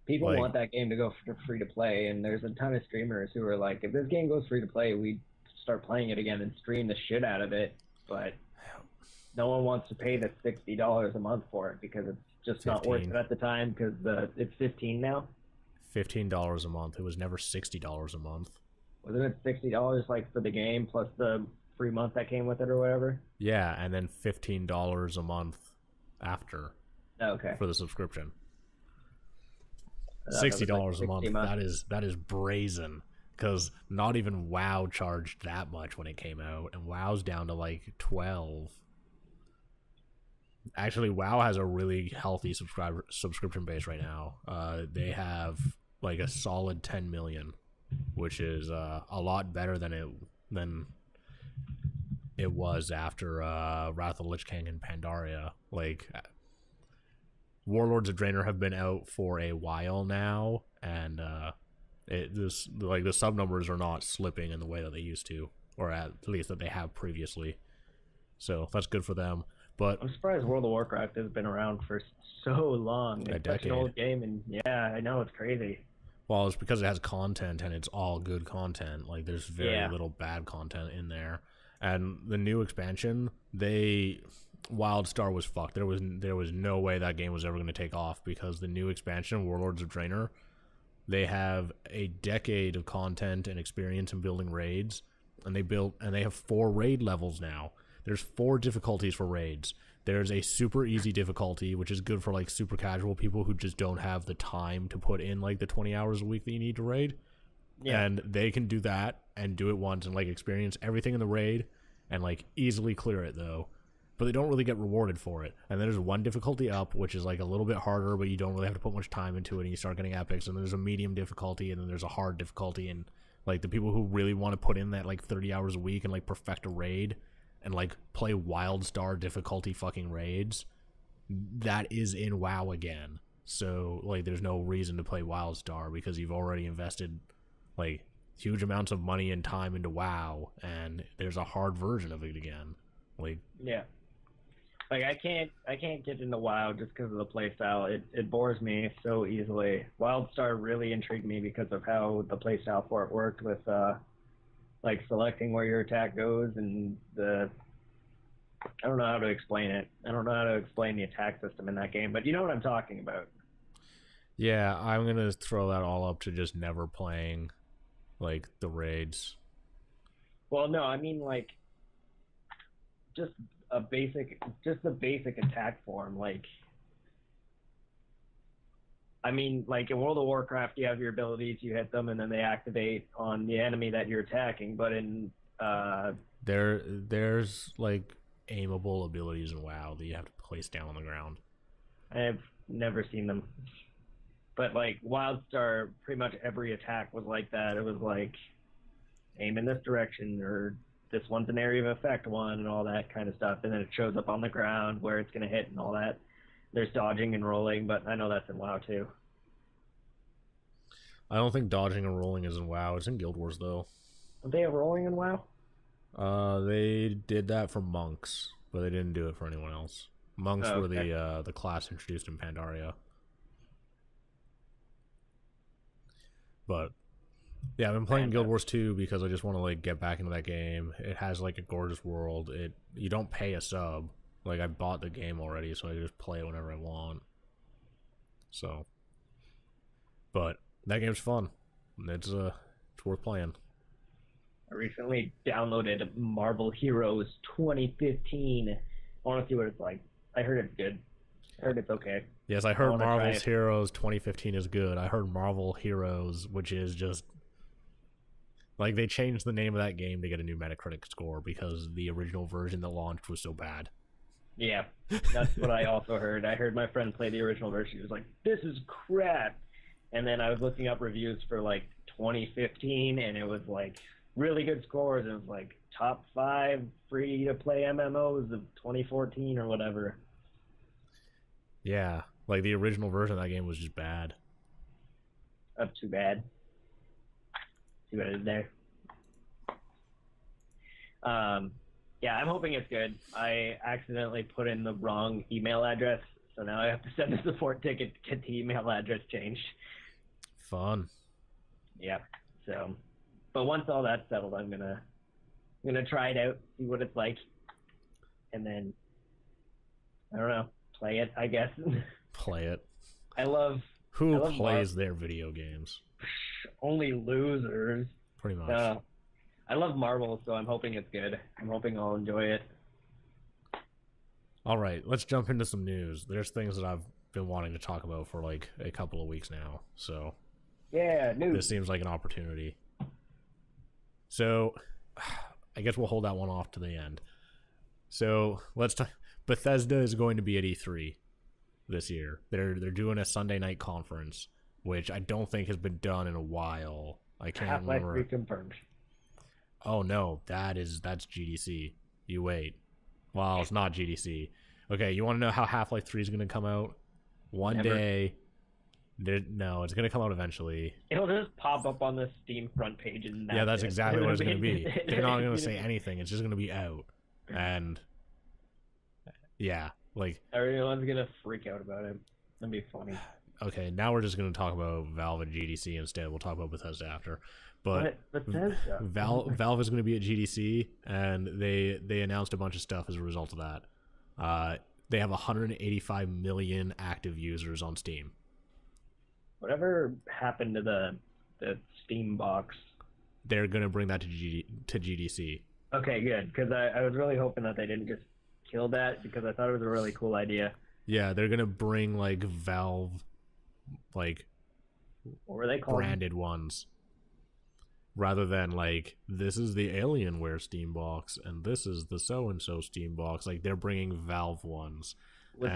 Speaker 1: People want that game to go free to play, and there's a ton of streamers who are like, if this game goes free to play, we start playing it again and stream the shit out of it. But no one wants to pay the $60 a month for it because it's just 15. Not worth it at the time because it's 15 now.
Speaker 2: $15 a month. It was never $60 a month.
Speaker 1: Wasn't it $60 like for the game plus the free month that came with it or whatever?
Speaker 2: Yeah, and then $15 a month after.
Speaker 1: Okay.
Speaker 2: For the subscription. $60 a month. That is brazen. Because not even WoW charged that much when it came out, and WoW's down to like 12. Actually, WoW has a really healthy subscription base right now. They have like a solid 10 million, which is a lot better than it was after Wrath of the Lich King and Pandaria. Like Warlords of Draenor have been out for a while now, and the sub numbers are not slipping in the way that they used to, or at least that they have previously. So that's good for them. But
Speaker 1: I'm surprised World of Warcraft has been around for so long. It's such an old game, and yeah, I know, it's crazy.
Speaker 2: Well, it's because it has content, and it's all good content. Like, there's very little bad content in there. And the new expansion, WildStar was fucked. There was no way that game was ever going to take off because the new expansion, Warlords of Draenor, they have a decade of content and experience in building raids, and they have 4 raid levels now. There's 4 difficulties for raids. There's a super easy difficulty, which is good for like super casual people who just don't have the time to put in like the 20 hours a week that you need to raid. Yeah. And they can do that and do it once and like experience everything in the raid and like easily clear it though. But they don't really get rewarded for it. And then there's one difficulty up, which is like a little bit harder, but you don't really have to put much time into it, and you start getting epics. And then there's a medium difficulty, and then there's a hard difficulty. And like the people who really want to put in that like 30 hours a week and like perfect a raid and like play WildStar difficulty fucking raids, that is in WoW again. So like there's no reason to play WildStar because you've already invested like huge amounts of money and time into WoW, and there's a hard version of it again. Like
Speaker 1: yeah. Like I can't get into WoW just because of the playstyle. It bores me so easily. WildStar really intrigued me because of how the playstyle for it worked with like selecting where your attack goes and I don't know how to explain it. I don't know how to explain the attack system in that game, but you know what I'm talking about.
Speaker 2: Yeah, I'm gonna throw that all up to just never playing like the raids.
Speaker 1: Well, no, I mean like just the basic attack form. Like I mean, like in World of Warcraft, you have your abilities, you hit them, and then they activate on the enemy that you're attacking. But in
Speaker 2: there's like aimable abilities in WoW that you have to place down on the ground.
Speaker 1: I've never seen them. But like WildStar, pretty much every attack was like that. It was like aim in this direction, or this one's an area of effect one, and all that kind of stuff. And then it shows up on the ground where it's going to hit and all that. There's dodging and rolling, but I know that's in WoW too.
Speaker 2: I don't think dodging and rolling is in WoW. It's in Guild Wars though.
Speaker 1: Don't they have rolling in WoW?
Speaker 2: They did that for monks, but they didn't do it for anyone else. Monks were the class introduced in Pandaria. But yeah, I've been playing Guild Wars 2 because I just want to like get back into that game. It has like a gorgeous world. You don't pay a sub. Like I bought the game already, so I just play it whenever I want. So, but that game's fun. It's worth playing.
Speaker 1: I recently downloaded Marvel Heroes 2015. I want to see what it's like. I heard it's good. I heard it's okay.
Speaker 2: Yes, I heard Marvel's Heroes 2015 is good. I heard Marvel Heroes, which is just like they changed the name of that game to get a new Metacritic score because the original version that launched was so bad.
Speaker 1: Yeah, that's what I also heard. I heard my friend play the original version. He was like, "This is crap." And then I was looking up reviews for like 2015, and it was like really good scores. It was like top 5 free-to-play MMOs of 2014 or whatever.
Speaker 2: Yeah, like the original version of that game was just bad.
Speaker 1: Too bad. See what I did there? Yeah, I'm hoping it's good. I accidentally put in the wrong email address, so now I have to send a support ticket to get the email address changed.
Speaker 2: Fun.
Speaker 1: Yeah. So, but once all that's settled, I'm gonna try it out, see what it's like, and then I don't know, play it. I guess.
Speaker 2: Play it.
Speaker 1: Who
Speaker 2: plays their video games?
Speaker 1: Only losers.
Speaker 2: Pretty much.
Speaker 1: I love Marvel, so I'm hoping it's good. I'm hoping I'll enjoy it.
Speaker 2: All right, let's jump into some news. There's things that I've been wanting to talk about for like a couple of weeks now, so
Speaker 1: yeah, news.
Speaker 2: This seems like an opportunity. So, I guess we'll hold that one off to the end. So let's talk. Bethesda is going to be at E3 this year. They're doing a Sunday night conference, which I don't think has been done in a while. I can't remember.
Speaker 1: Half-Life 3 confirmed.
Speaker 2: Oh no, that's GDC. You wait. Well, it's not GDC. Okay, you want to know how Half-Life 3 is going to come out? One day. No, it's going to come out eventually.
Speaker 1: It'll just pop up on the Steam front page, and
Speaker 2: that's exactly what it's going to be. They're not going to say anything. It's just going to be out, and yeah, like
Speaker 1: everyone's going to freak out about it. That'd be funny.
Speaker 2: Okay, now we're just going to talk about Valve and GDC instead. We'll talk about Bethesda after. But
Speaker 1: Bethesda?
Speaker 2: Valve is going to be at GDC, and they announced a bunch of stuff as a result of that. They have 185 million active users on Steam.
Speaker 1: Whatever happened to the Steam box?
Speaker 2: They're going to bring that to GDC.
Speaker 1: Okay, good, because I was really hoping that they didn't just kill that, because I thought it was a really cool idea.
Speaker 2: Yeah, they're going to bring like Valve, like,
Speaker 1: what were they called?
Speaker 2: Branded ones. Rather than like, this is the Alienware Steam box and this is the so-and-so Steam box. Like, they're bringing Valve ones.
Speaker 1: Is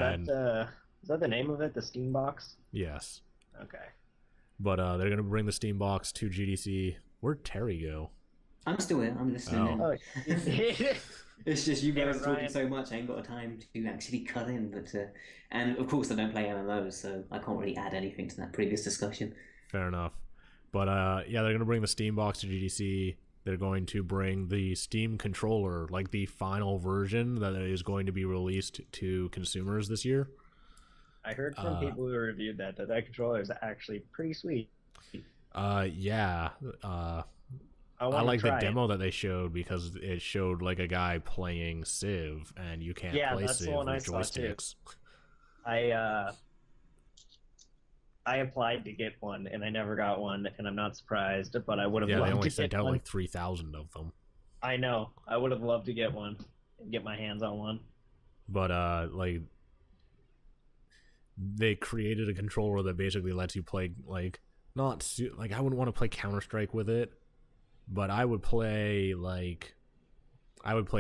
Speaker 1: that the name of it, the Steam box?
Speaker 2: Yes.
Speaker 1: Okay.
Speaker 2: But they're going to bring the Steam box to GDC. Where'd Terry go?
Speaker 3: I'm still here. I'm listening.
Speaker 2: Oh.
Speaker 3: It's just you guys are talking so much, I ain't got time to actually cut in. But and of course I don't play MMOs, so I can't really add anything to that previous discussion.
Speaker 2: Fair enough. But yeah, they're going to bring the Steam box to GDC. They're going to bring the Steam controller, like the final version that is going to be released to consumers this year.
Speaker 1: I heard from people who reviewed that controller is actually pretty sweet.
Speaker 2: Yeah. I like the demo that they showed because it showed like a guy playing Civ, and you can't play Civ with joysticks.
Speaker 1: I applied to get one, and I never got one, and I'm not surprised, but I would have loved to get one.
Speaker 2: Yeah, they only sent out like 3,000 of them.
Speaker 1: I know. I would have loved to get one and get my hands on one.
Speaker 2: But, like, they created a controller that basically lets you play like like I wouldn't want to play Counter-Strike with it, but I would play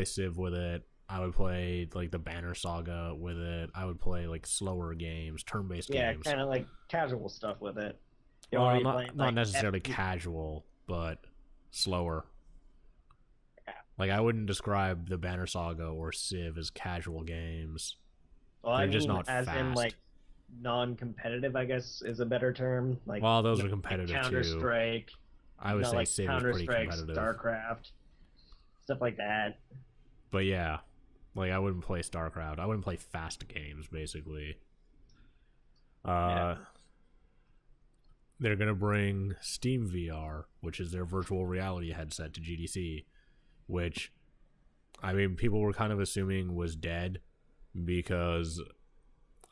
Speaker 2: Civ with it. I would play like the Banner Saga with it. I would play like slower games, turn-based games.
Speaker 1: Yeah, kind of like casual stuff with it.
Speaker 2: Well, not necessarily casual, but slower.
Speaker 1: Yeah.
Speaker 2: Like I wouldn't describe the Banner Saga or Civ as casual games.
Speaker 1: Well,
Speaker 2: They're just not
Speaker 1: as
Speaker 2: fast.
Speaker 1: in like non-competitive, I guess is a better term. Like,
Speaker 2: well, those are competitive
Speaker 1: like
Speaker 2: too.
Speaker 1: Counter-Strike.
Speaker 2: I would say
Speaker 1: like
Speaker 2: Civ is pretty competitive.
Speaker 1: StarCraft, stuff like that.
Speaker 2: But yeah, like I wouldn't play StarCraft. I wouldn't play fast games, basically. They're gonna bring Steam VR, which is their virtual reality headset, to GDC, which, I mean, people were kind of assuming was dead because,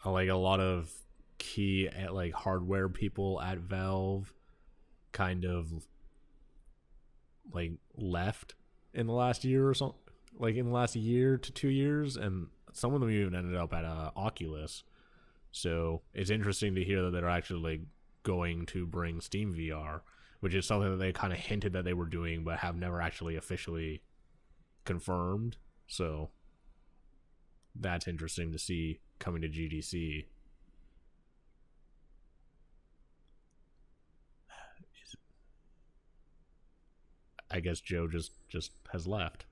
Speaker 2: like, a lot of key like hardware people at Valve kind of like left in the last year or something, like in the last year to 2 years, and some of them even ended up at Oculus. So it's interesting to hear that they're actually like going to bring Steam VR, which is something that they kind of hinted that they were doing but have never actually officially confirmed. So that's interesting to see coming to GDC. I guess Joe just has left.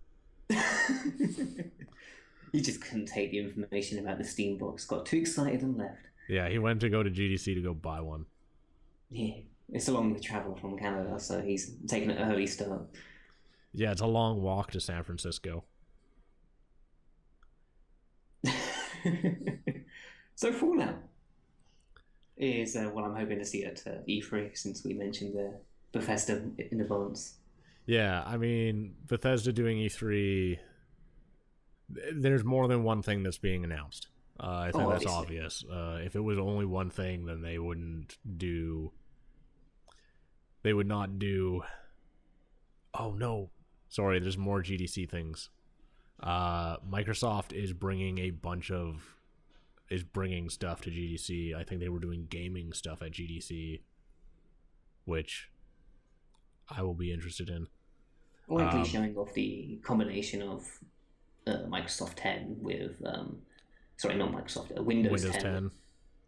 Speaker 3: He just couldn't take the information about the Steam box, got too excited and left.
Speaker 2: Yeah, he went to go to GDC to go buy one.
Speaker 3: Yeah, it's a long travel from Canada, so he's taking an early start.
Speaker 2: Yeah, it's a long walk to San Francisco.
Speaker 3: So Fallout is what I'm hoping to see at E3, since we mentioned the Bethesda in advance.
Speaker 2: Yeah, I mean, Bethesda doing E3, there's more than one thing that's being announced. I think that's obvious. If it was only one thing, then they would not do. Oh no, sorry. There's more GDC things. Microsoft is bringing stuff to GDC. I think they were doing gaming stuff at GDC, which I will be interested in.
Speaker 3: Likely showing off the combination of Microsoft 10 with Windows 10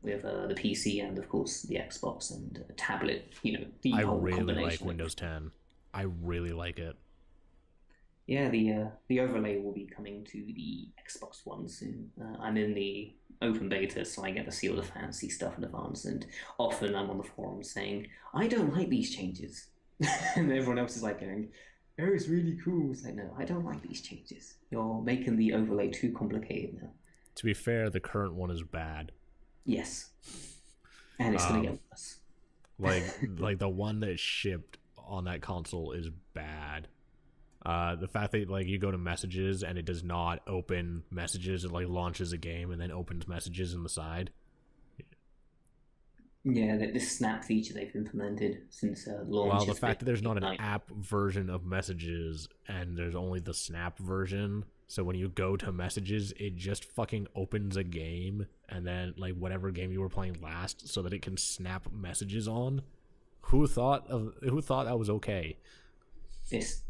Speaker 3: with the PC and of course the Xbox and tablet. The whole
Speaker 2: really
Speaker 3: combination.
Speaker 2: Like Windows 10. I really like it.
Speaker 3: Yeah, the overlay will be coming to the Xbox One soon. I'm in the open beta, so I get to see all the fancy stuff in advance. And often I'm on the forums saying, "I don't like these changes," and everyone else is like going, "Oh, it's really cool." It's like, no, I don't like these changes. You're making the overlay too complicated now.
Speaker 2: To be fair, the current one is bad.
Speaker 3: Yes, and it's gonna get worse.
Speaker 2: Like the one that shipped on that console is bad. The fact that like you go to messages and it does not open messages, it like launches a game and then opens messages in the side.
Speaker 3: Yeah, this snap feature they've implemented since launch.
Speaker 2: Well, the fact that there's not an app version of messages and there's only the snap version, so when you go to messages, it just fucking opens a game and then like whatever game you were playing last, so that it can snap messages on. Who thought that was okay?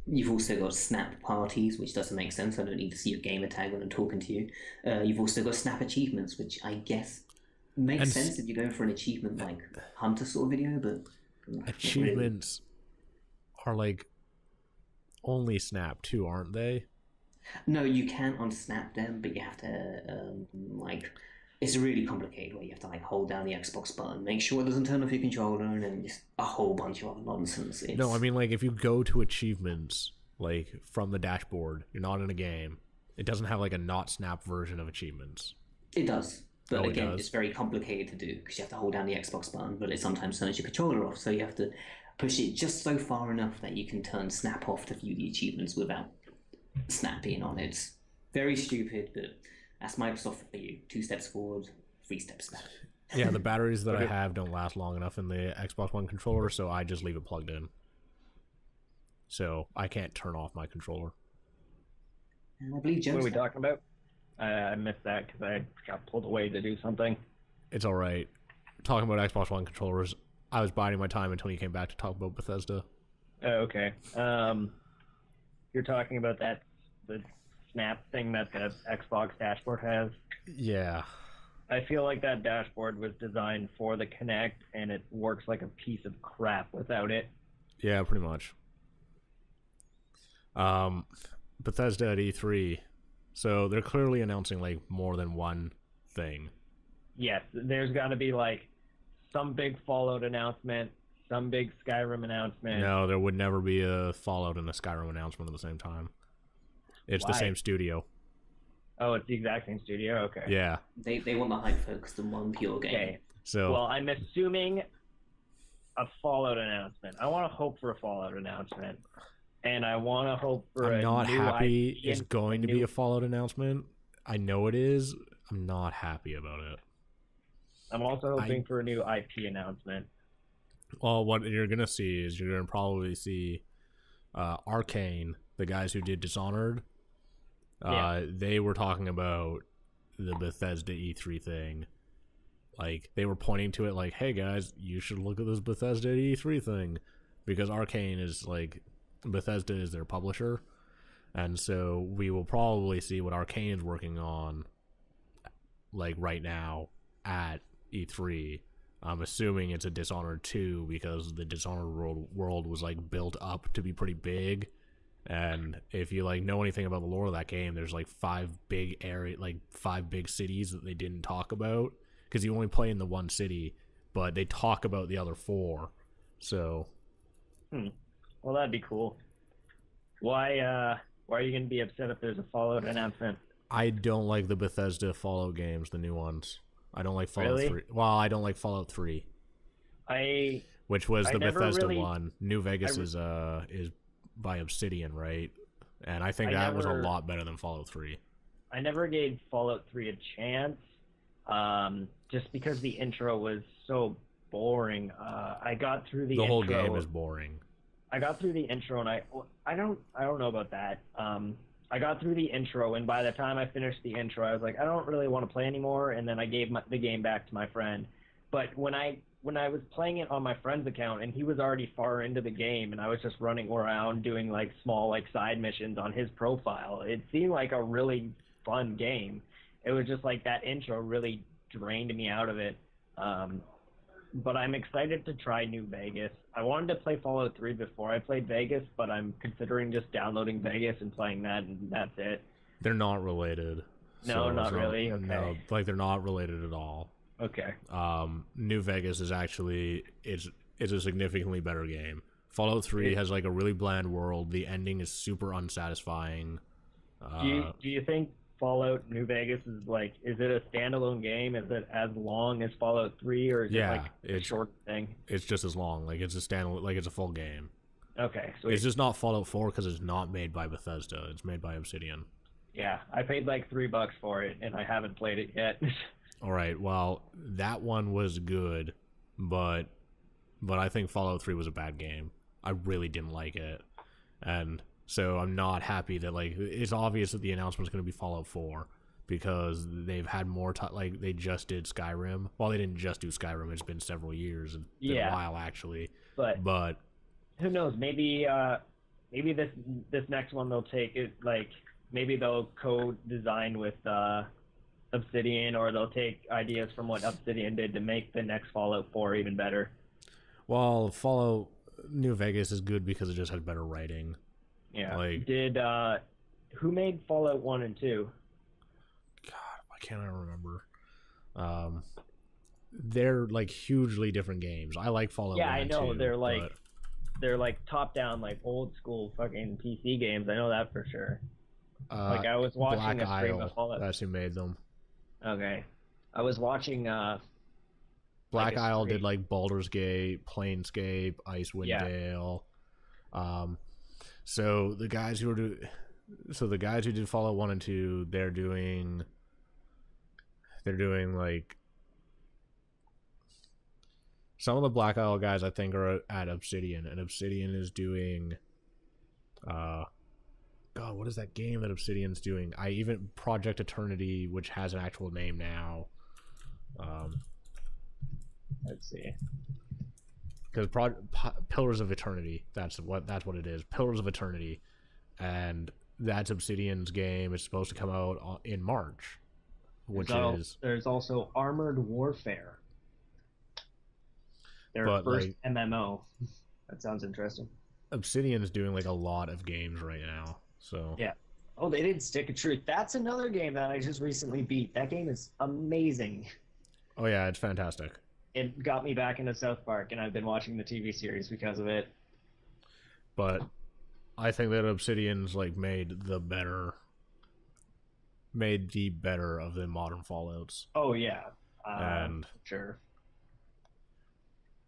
Speaker 3: You've also got snap parties, which doesn't make sense. I don't need to see your gamer tag when I'm talking to you. You've also got snap achievements, which I guess makes sense if you're going for an achievement like hunter sort of video, but
Speaker 2: achievements are like only snap too, aren't they?
Speaker 3: No, you can unsnap them, but you have to it's really complicated where you have to like hold down the Xbox button, make sure it doesn't turn off your controller, and then just a whole bunch of other nonsense.
Speaker 2: No, I mean like if you go to achievements like from the dashboard, you're not in a game. It doesn't have like a not snap version of achievements.
Speaker 3: It does. But again, it's very complicated to do because you have to hold down the Xbox button, but it sometimes turns your controller off. So you have to push it just so far enough that you can turn snap off to view the achievements without snap being on. It's very stupid, but that's Microsoft for you. 2 steps forward, 3 steps back.
Speaker 2: Yeah, the batteries that I have don't last long enough in the Xbox One controller, so I just leave it plugged in. So I can't turn off my controller.
Speaker 3: And I believe Joe's
Speaker 1: What are we talking about? I missed that because I got pulled away to do something.
Speaker 2: It's all right. Talking about Xbox One controllers, I was biding my time until you came back to talk about Bethesda.
Speaker 1: Oh, okay. You're talking about the snap thing that the Xbox dashboard has.
Speaker 2: Yeah.
Speaker 1: I feel like that dashboard was designed for the Kinect, and it works like a piece of crap without it.
Speaker 2: Yeah, pretty much. Bethesda at E3. So they're clearly announcing like more than one thing.
Speaker 1: Yes, there's got to be like some big Fallout announcement, some big Skyrim announcement.
Speaker 2: No, there would never be a Fallout and a Skyrim announcement at the same time. It's
Speaker 1: Why?
Speaker 2: the same studio.
Speaker 1: Oh, it's the exact same studio? Okay.
Speaker 2: Yeah.
Speaker 3: They want the hype focused on one pure game.
Speaker 1: Okay.
Speaker 2: So
Speaker 1: Well, I'm assuming a Fallout announcement. I want to hope for a Fallout announcement. And I want to hope for
Speaker 2: I'm
Speaker 1: a
Speaker 2: not
Speaker 1: new
Speaker 2: happy
Speaker 1: IP
Speaker 2: it's
Speaker 1: and
Speaker 2: going to be a Fallout announcement. I know it is. I'm not happy about it.
Speaker 1: I'm also hoping for a new IP announcement.
Speaker 2: Well, what you're going to see is you're going to probably see Arcane, the guys who did Dishonored. They were talking about the Bethesda E3 thing. Like, they were pointing to it like, hey guys, you should look at this Bethesda E3 thing. Because Arcane is like, Bethesda is their publisher. And so we will probably see what Arcane is working on, like right now, at E3. I'm assuming it's a Dishonored 2 because the Dishonored world was like built up to be pretty big. And if you like know anything about the lore of that game, there's like 5 big cities that they didn't talk about because you only play in the one city, but they talk about the other 4. So,
Speaker 1: Well, that'd be cool. Why are you going to be upset if there's a Fallout announcement?
Speaker 2: I don't like the Bethesda Fallout games, the new ones. I don't like Fallout
Speaker 1: Really?
Speaker 2: 3. Well, I don't like Fallout 3, which was the
Speaker 1: never
Speaker 2: Bethesda
Speaker 1: really-
Speaker 2: one. New Vegas is by Obsidian, right? And I think that was a lot better than Fallout 3.
Speaker 1: I never gave Fallout 3 a chance, just because the intro was so boring. I got through the intro.
Speaker 2: whole game is boring.
Speaker 1: I got through the intro, and I don't know about that. I got through the intro, and by the time I finished the intro, I was like, I don't really want to play anymore, and then I gave the game back to my friend. But when I was playing it on my friend's account, and he was already far into the game, and I was just running around doing like small like side missions on his profile, it seemed like a really fun game. It was just like that intro really drained me out of it. But I'm excited to try New Vegas. I wanted to play Fallout 3 before I played Vegas, but I'm considering just downloading Vegas and playing that, and that's it.
Speaker 2: They're not related.
Speaker 1: No, not really? Okay.
Speaker 2: No, like they're not related at all.
Speaker 1: Okay.
Speaker 2: New Vegas is actually is a significantly better game. Fallout 3 has like a really bland world. The ending is super unsatisfying.
Speaker 1: Do you think Fallout New Vegas is it a standalone game? Is it as long as Fallout 3, or is it like a short thing?
Speaker 2: It's just as long. Like it's a standalone, like it's a full game.
Speaker 1: Okay, so
Speaker 2: it's just not Fallout 4 because it's not made by Bethesda. It's made by Obsidian.
Speaker 1: Yeah, I paid like $3 for it, and I haven't played it yet.
Speaker 2: All right, well, that one was good, but I think Fallout 3 was a bad game. I really didn't like it, and so I'm not happy that like it's obvious that the announcement is going to be Fallout 4 because they've had more time. Like they just did Skyrim. Well, they didn't just do Skyrim. It's been several years. It's been a while actually. But
Speaker 1: who knows? Maybe this next one they'll take it like maybe they'll co-design with Obsidian, or they'll take ideas from what Obsidian did to make the next Fallout 4 even better.
Speaker 2: Well, Fallout New Vegas is good because it just had better writing.
Speaker 1: Yeah.
Speaker 2: Like,
Speaker 1: who made Fallout 1 and 2?
Speaker 2: God, why can't I remember? They're like hugely different games. I like Fallout 1 and 2.
Speaker 1: Yeah, I know. They're like top-down, like old school fucking PC games. I know that for sure. Like I was watching
Speaker 2: Black
Speaker 1: a stream
Speaker 2: Isle,
Speaker 1: of Fallout.
Speaker 2: that's who made them.
Speaker 1: Okay. I was watching
Speaker 2: Black Isle did like Baldur's Gate, Planescape, Icewind Dale. So the guys who did Fallout 1 and 2, they're doing like some of the Black Isle guys I think are at Obsidian, and Obsidian is doing God, what is that game that Obsidian's doing? Project Eternity, which has an actual name now.
Speaker 1: Let's see.
Speaker 2: Because Pillars of Eternity, that's what it is. Pillars of Eternity, and that's Obsidian's game. It's supposed to come out in March, which
Speaker 1: there's also Armored Warfare. Their first
Speaker 2: like,
Speaker 1: MMO. That sounds interesting.
Speaker 2: Obsidian's doing like a lot of games right now, so
Speaker 1: yeah. Oh, they did Stick of Truth. That's another game that I just recently beat. That game is amazing.
Speaker 2: Oh yeah, it's fantastic.
Speaker 1: It got me back into South Park, and I've been watching the TV series because of it.
Speaker 2: But I think that Obsidian's like made the better of the modern Fallouts.
Speaker 1: Oh yeah,
Speaker 2: and
Speaker 1: sure.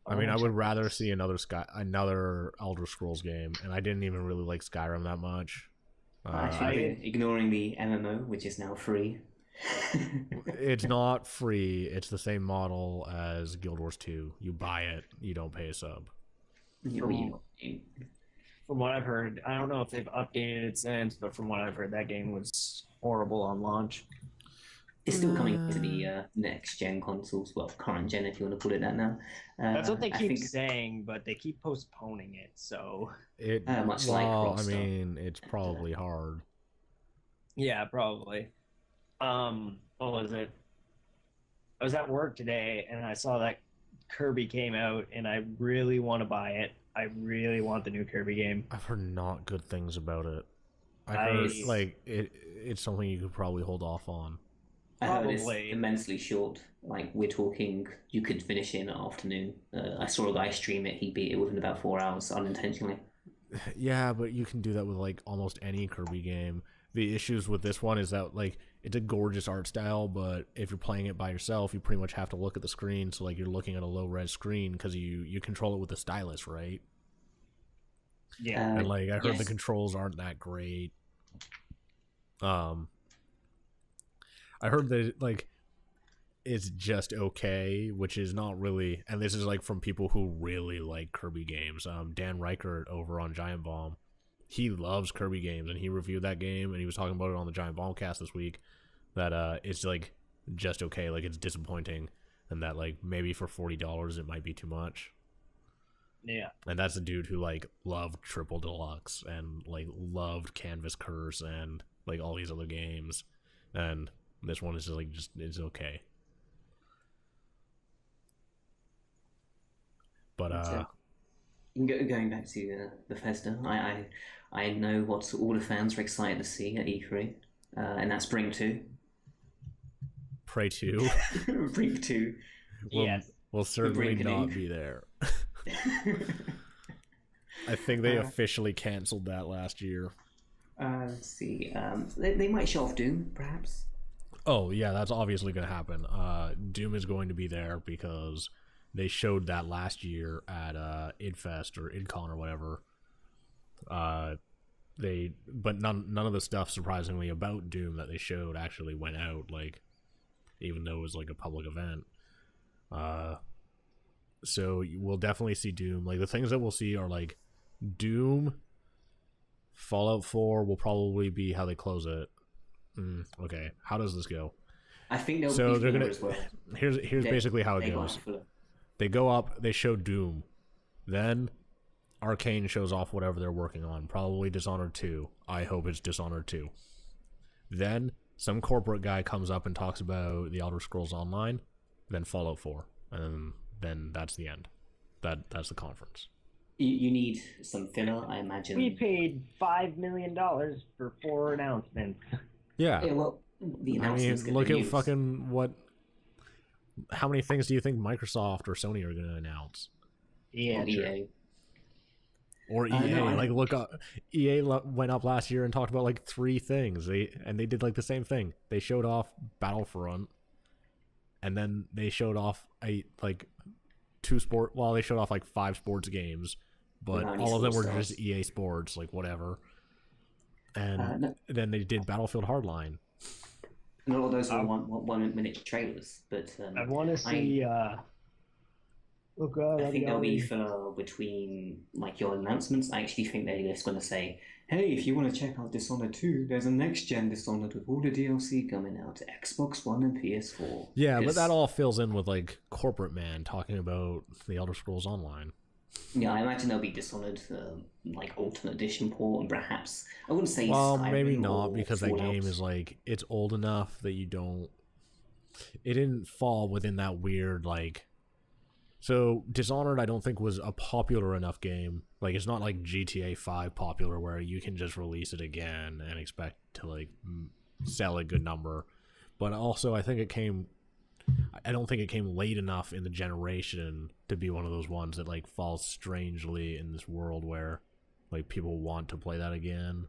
Speaker 2: I mean, I would rather see another Elder Scrolls game, and I didn't even really like Skyrim that much.
Speaker 3: Ignoring the MMO, which is now free.
Speaker 2: It's not free. It's the same model as Guild Wars 2. You buy it, you don't pay a sub.
Speaker 1: From what I've heard, I don't know if they've updated it since, but from what I've heard, that game was horrible on launch.
Speaker 3: It's still coming to the next-gen consoles, well, current gen, if you want to put it that now.
Speaker 1: That's what they keep saying, but they keep postponing it, so...
Speaker 3: much like Rockstar.
Speaker 2: I mean, it's probably hard.
Speaker 1: Yeah, probably. What was it? I was at work today, and I saw that Kirby came out, and I really want to buy it. I really want the new Kirby game.
Speaker 2: I've heard not good things about it. I heard, like, it's something you could probably hold off on.
Speaker 3: I heard it's immensely short. Like, we're talking, you could finish in an afternoon. I saw a guy stream it. He beat it within about 4 hours unintentionally.
Speaker 2: Yeah, but you can do that with, like, almost any Kirby game. The issues with this one is that, like, it's a gorgeous art style, but if you're playing it by yourself, you pretty much have to look at the screen. So, like, you're looking at a low-res screen because you control it with a stylus, right?
Speaker 1: Yeah.
Speaker 2: And, like, I heard the controls aren't that great. I heard that, like, it's just okay, which is not really... And this is, like, from people who really like Kirby games. Dan Reichert over on Giant Bomb, he loves Kirby games, and he reviewed that game, and he was talking about it on the Giant Bombcast this week, that it's, like, just okay. Like, it's disappointing, and that, like, maybe for $40 it might be too much.
Speaker 1: Yeah.
Speaker 2: And that's a dude who, like, loved Triple Deluxe, and, like, loved Canvas Curse, and, like, all these other games. And... this one is just, like, it's okay. But,
Speaker 3: going back to Bethesda, I know what all the fans are excited to see at E3, and that's Brink 2.
Speaker 2: Prey 2?
Speaker 3: Brink 2.
Speaker 1: Yes.
Speaker 2: Will certainly not be there. I think they officially canceled that last year.
Speaker 3: Let's see. They might show off Doom, perhaps.
Speaker 2: Oh, yeah, that's obviously going to happen. Doom is going to be there because they showed that last year at IdFest or IdCon or whatever. But none of the stuff, surprisingly, about Doom that they showed actually went out, like, even though it was, like, a public event. So we'll definitely see Doom. Like, the things that we'll see are, like, Doom, Fallout 4 will probably be how they close it. Okay, how does this go?
Speaker 3: I think they'll be gonna. As well.
Speaker 2: Here's basically how it goes. They go up, they show Doom, then Arcane shows off whatever they're working on. Probably Dishonored 2. I hope it's Dishonored 2. Then some corporate guy comes up and talks about the Elder Scrolls Online. Then Fallout 4, and then that's the end. That's the conference.
Speaker 3: You need some filler, I imagine.
Speaker 1: We paid $5 million for 4 announcements.
Speaker 2: Yeah.
Speaker 3: Well, the announcements.
Speaker 2: I mean, look at fucking what. How many things do you think Microsoft or Sony are going to announce?
Speaker 1: Yeah,
Speaker 3: EA.
Speaker 2: Or EA. No, like, look up. EA went up last year and talked about like 3 things. They did like the same thing. They showed off Battlefront, and then they showed off they showed off like 5 sports games, but all of them were just EA Sports, like whatever. And then they did Battlefield Hardline.
Speaker 3: Not all those are 1 minute trailers, but
Speaker 1: I want to see Oh god,
Speaker 3: I
Speaker 1: I'm
Speaker 3: think there'll be
Speaker 1: yawning.
Speaker 3: filler between like your announcements. I actually think they're just going to say, "Hey, if you want to check out Dishonored 2, there's a next gen Dishonored with all the DLC coming out to Xbox One and PS4."
Speaker 2: Yeah, but that
Speaker 3: Because
Speaker 2: all fills in with like corporate man talking about the Elder Scrolls Online.
Speaker 3: yeah, I imagine there'll be Dishonored like Ultimate Edition port, and perhaps I wouldn't say
Speaker 2: Well, maybe
Speaker 3: Skyrim
Speaker 2: not
Speaker 3: or
Speaker 2: because that
Speaker 3: Fallout.
Speaker 2: game is like it's old enough that you don't. It didn't fall within that weird like. So Dishonored, I don't think was a popular enough game. Like it's not like GTA 5 popular where you can just release it again and expect to like sell a good number. But also, I think it came. I don't think it came late enough in the generation to be one of those ones that like falls strangely in this world where like people want to play that again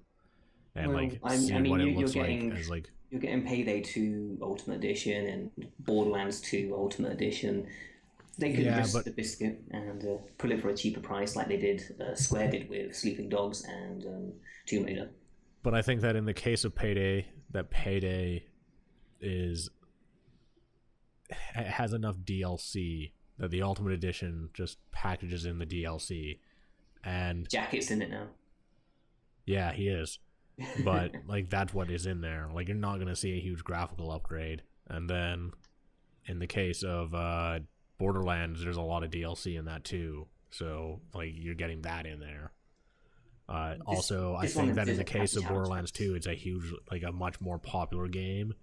Speaker 2: and
Speaker 3: Well,
Speaker 2: like
Speaker 3: I
Speaker 2: see
Speaker 3: mean,
Speaker 2: what it
Speaker 3: you're
Speaker 2: looks like
Speaker 3: getting
Speaker 2: as like
Speaker 3: Payday 2 Ultimate Edition and Borderlands 2 Ultimate Edition. They could
Speaker 2: yeah,
Speaker 3: risk
Speaker 2: but
Speaker 3: the biscuit and put it for a cheaper price, like they did. Square did with Sleeping Dogs and Tomb Raider.
Speaker 2: I think that in the case of Payday, that Payday is it has enough DLC that the Ultimate Edition just packages in the DLC and
Speaker 3: Jacket's in it now.
Speaker 2: yeah, he is. But like that's what is in there. Like you're not gonna see a huge graphical upgrade. And then in the case of Borderlands, there's a lot of DLC in that too. So like you're getting that in there. Also, I
Speaker 3: This
Speaker 2: think
Speaker 3: one
Speaker 2: that in the
Speaker 3: has
Speaker 2: case
Speaker 3: the
Speaker 2: of
Speaker 3: challenge
Speaker 2: Borderlands
Speaker 3: packs.
Speaker 2: 2, it's a huge, like a much more popular game,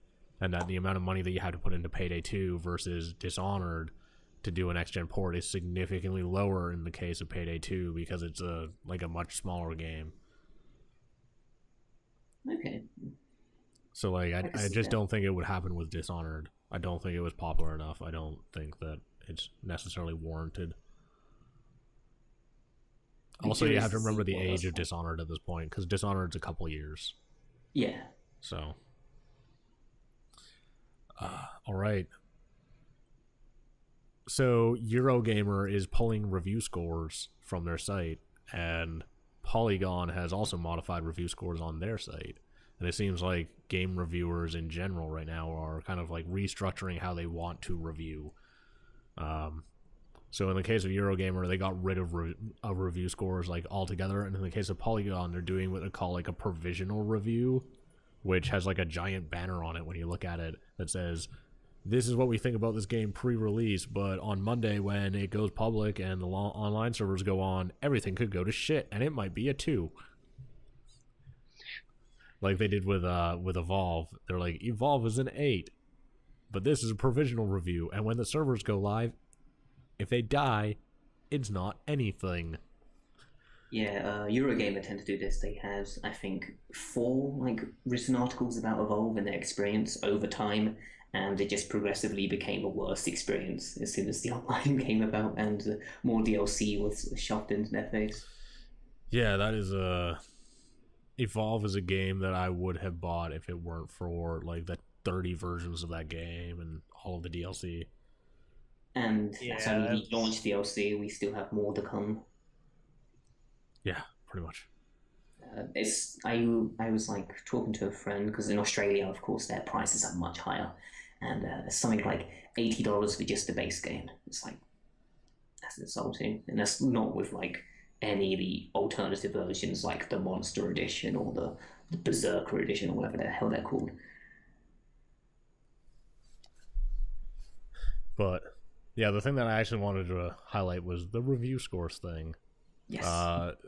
Speaker 2: and that the amount of money that you have to put into Payday 2 versus Dishonored to do an next gen port is significantly lower in the case of Payday 2 because it's a like a much smaller game.
Speaker 3: Okay,
Speaker 2: So like
Speaker 3: I can
Speaker 2: I
Speaker 3: see
Speaker 2: just
Speaker 3: that.
Speaker 2: don't think it would happen with Dishonored. I don't think it was popular enough. I don't think that it's necessarily warranted.
Speaker 3: I'm
Speaker 2: Also, you
Speaker 3: curious
Speaker 2: have to
Speaker 3: to
Speaker 2: remember
Speaker 3: see
Speaker 2: the
Speaker 3: what
Speaker 2: age
Speaker 3: does
Speaker 2: of
Speaker 3: come.
Speaker 2: Dishonored at this point because Dishonored's a couple years.
Speaker 3: Yeah,
Speaker 2: So, all right. So Eurogamer is pulling review scores from their site, and Polygon has also modified review scores on their site. And it seems like game reviewers in general right now are kind of like restructuring how they want to review. Um, so in the case of Eurogamer, they got rid of review scores like altogether, and in the case of Polygon, they're doing what they call like a provisional review, which has like a giant banner on it when you look at it that says this is what we think about this game pre-release, but on Monday when it goes public and the online servers go on, everything could go to shit, and it might be a 2. Like they did with Evolve. They're like, Evolve is an 8, but this is a provisional review, and when the servers go live, if they die, it's not anything.
Speaker 3: yeah. Eurogamer tend to do this. They have, I think, four like written articles about Evolve and their experience over time, and it just progressively became a worse experience as soon as the online came about and more DLC was shoved into their face.
Speaker 2: Yeah, that is a Evolve is a game that I would have bought if it weren't for like the 30 versions of that game and all of the DLC.
Speaker 3: And that's
Speaker 1: Yeah,
Speaker 3: only the launch
Speaker 1: that's
Speaker 3: DLC. We still have more to come.
Speaker 2: Yeah, pretty much.
Speaker 3: It's I was like talking to a friend because in Australia, of course, their prices are much higher, and it's something like $80 for just the base game. It's like that's insulting, and that's not with like any of the alternative versions like the Monster Edition or the Berserker Edition or whatever the hell they're called.
Speaker 2: But yeah, the thing that I actually wanted to highlight was the review scores thing.
Speaker 3: Yes.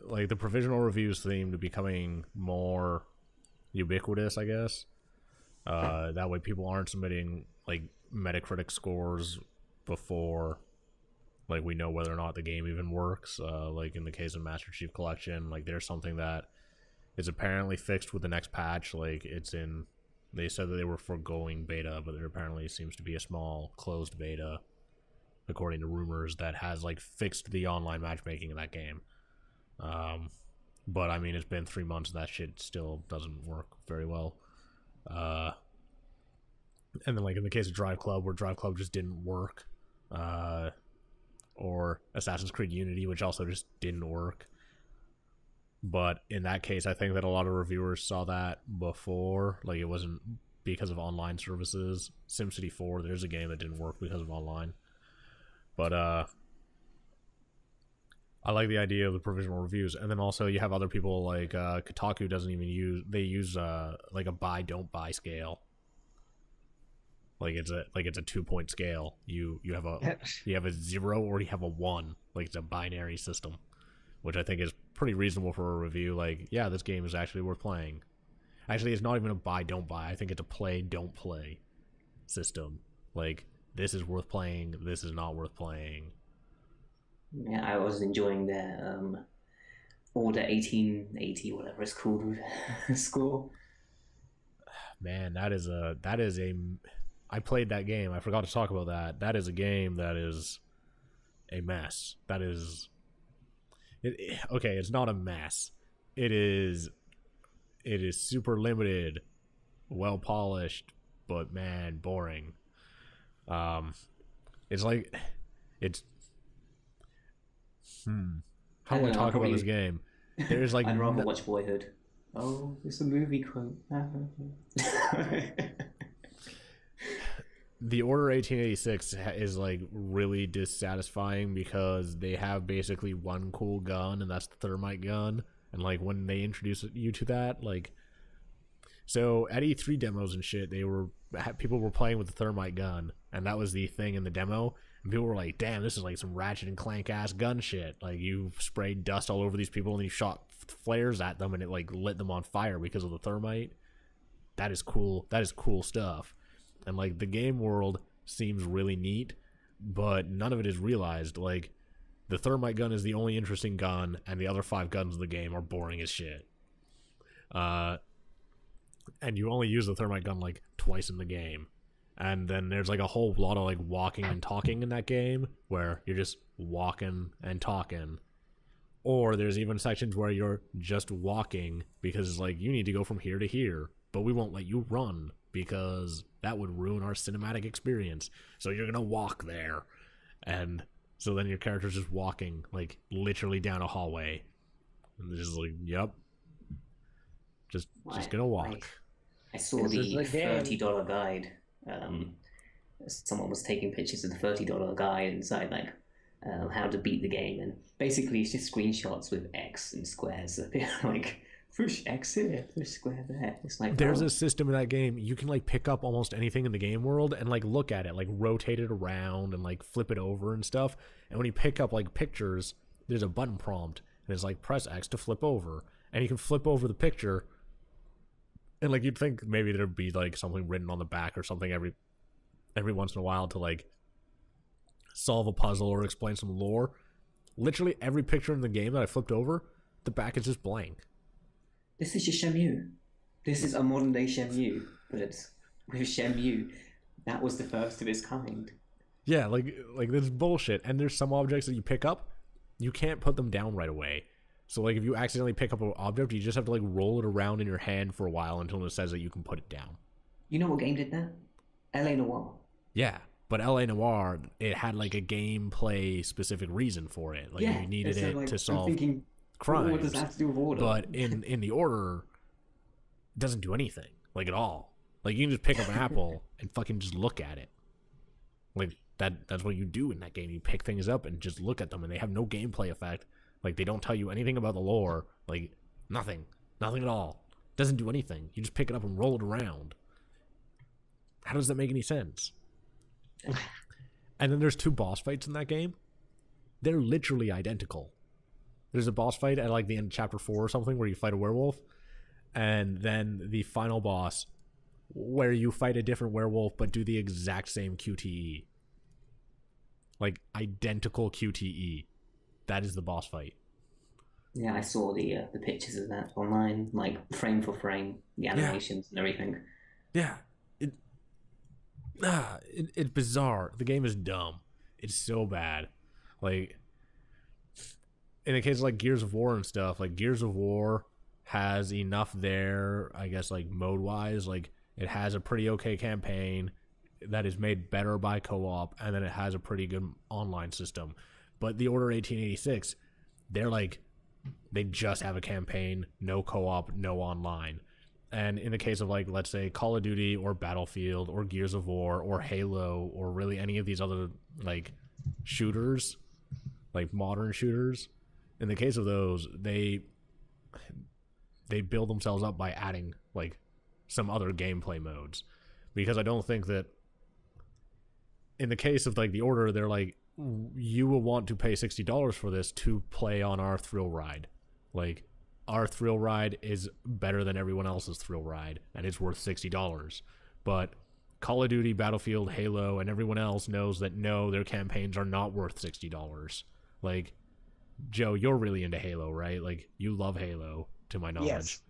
Speaker 2: Like the provisional reviews seem to be becoming more ubiquitous, I guess. That way people aren't submitting like Metacritic scores before like we know whether or not the game even works. Like in the case of Master Chief Collection, like there's something that is apparently fixed with the next patch. Like it's in they said that they were foregoing beta, but there apparently seems to be a small closed beta according to rumors that has like fixed the online matchmaking in that game. But I mean, it's been 3 months and that shit still doesn't work very well. Uh, and then like in the case of Drive Club, where Drive Club just didn't work, or Assassin's Creed Unity, which also just didn't work. But in that case, I think that a lot of reviewers saw that before. Like it wasn't because of online services. SimCity 4, there's a game that didn't work because of online. But I like the idea of the provisional reviews, and then also you have other people like Kotaku doesn't even use. They use like a buy don't buy scale. Like it's a 2-point scale. You have a 0 or you have a 1. Like it's a binary system, which I think is pretty reasonable for a review. Like, yeah, this game is actually worth playing. Actually, it's not even a buy don't buy. I think it's a play don't play system. Like, this is worth playing. This is not worth playing.
Speaker 3: Yeah, I was enjoying their Order 1880, whatever it's called, score.
Speaker 2: Man, that is a I played that game. I forgot to talk about that. That is a game that is a mess. That is okay, it's not a mess. It is super limited, well polished, but man, boring. It's like it's how do I talk about this game? There's like
Speaker 3: I'd rather watch Boyhood. Oh, it's a movie quote.
Speaker 2: The Order 1886 is like really dissatisfying because they have basically one cool gun, and that's the thermite gun. And like when they introduce you to that, like, so at E3 demos and shit, people were playing with the thermite gun, and that was the thing in the demo. And people were like, "Damn, this is like some Ratchet and Clank ass gun shit." Like you sprayed dust all over these people, and you shot flares at them, and it like lit them on fire because of the thermite. That is cool. That is cool stuff. And like the game world seems really neat, but none of it is realized. Like the thermite gun is the only interesting gun, and the other 5 guns in the game are boring as shit. And you only use the thermite gun like twice in the game. And then there's like a whole lot of like walking and talking in that game where you're just walking and talking. Or there's even sections where you're just walking because it's like you need to go from here to here, but we won't let you run because that would ruin our cinematic experience. So you're gonna walk there. And so then your character's just walking like literally down a hallway. And it's just like, yep. Just gonna walk.
Speaker 3: I saw the $30 guide. Someone was taking pictures of the $30 guide inside like how to beat the game, and basically it's just screenshots with X and squares. Like push X here, push square there. It's like
Speaker 2: there's a system in that game you can like pick up almost anything in the game world and like look at it, like rotate it around and like flip it over and stuff. And when you pick up like pictures, there's a button prompt and it's like press X to flip over, and you can flip over the picture. And like you'd think maybe there'd be like something written on the back or something every once in a while to like solve a puzzle or explain some lore. Literally every picture in the game that I flipped over, the back is just blank.
Speaker 3: This is just Shenmue. This is a modern day Shenmue, but it's with Shenmue. That was the first of its kind.
Speaker 2: Yeah, like this is bullshit. And there's some objects that you pick up, you can't put them down right away. So like if you accidentally pick up an object, you just have to like roll it around in your hand for a while until it says that you can put it down.
Speaker 3: You know what game did that? L.A. Noire.
Speaker 2: Yeah, but L.A. Noire, it had like a gameplay specific reason for it. Like you needed it like, to solve crimes.
Speaker 3: What does that have to do with Order?
Speaker 2: But in the Order, it doesn't do anything like at all. Like you can just pick up an apple and fucking just look at it. Like that's what you do in that game. You pick things up and just look at them, and they have no gameplay effect. Like, they don't tell you anything about the lore. Like, nothing. Nothing at all. Doesn't do anything. You just pick it up and roll it around. How does that make any sense? And then there's 2 boss fights in that game. They're literally identical. There's a boss fight at, like, the end of Chapter 4 or something where you fight a werewolf. And then the final boss where you fight a different werewolf but do the exact same QTE. Like, identical QTE. That is the boss fight.
Speaker 3: Yeah, I saw the pictures of that online, like frame for frame, the animations and everything.
Speaker 2: Yeah, it's bizarre. The game is dumb. It's so bad. Like in the case of like Gears of War and stuff, like Gears of War has enough there, I guess, like mode wise. Like it has a pretty okay campaign that is made better by co-op, and then it has a pretty good online system. But the Order 1886, they just have a campaign, no co-op, no online. And in the case of like, let's say Call of Duty or Battlefield or Gears of War or Halo or really any of these other like shooters, like modern shooters, in the case of those, they build themselves up by adding like some other gameplay modes, because I don't think that in the case of like the Order, they're like, you will want to pay $60 for this to play on our thrill ride. Like, our thrill ride is better than everyone else's thrill ride, and it's worth $60. But Call of Duty, Battlefield, Halo, and everyone else knows that no, their campaigns are not worth $60. Like, Joe, you're really into Halo, right? Like, you love Halo, to my knowledge.
Speaker 1: Yes.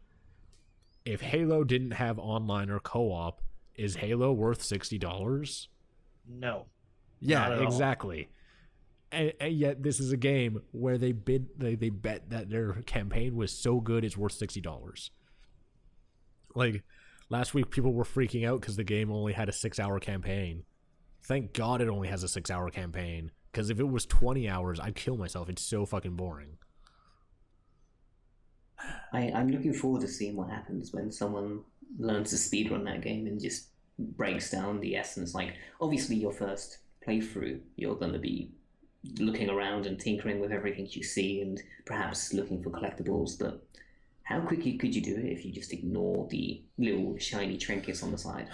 Speaker 2: If Halo didn't have online or co-op, is Halo worth $60?
Speaker 1: No.
Speaker 2: Yeah, exactly. And yet this is a game where they bet that their campaign was so good it's worth $60. Like, last week people were freaking out because the game only had a 6-hour campaign. Thank God it only has a 6-hour campaign, because if it was 20 hours, I'd kill myself. It's so fucking boring.
Speaker 3: I'm looking forward to seeing what happens when someone learns to speedrun that game and just breaks down the essence. Like, obviously your first playthrough, you're going to be looking around and tinkering with everything you see and perhaps looking for collectibles, but how quickly could you do it if you just ignore the little shiny trinkets on the side?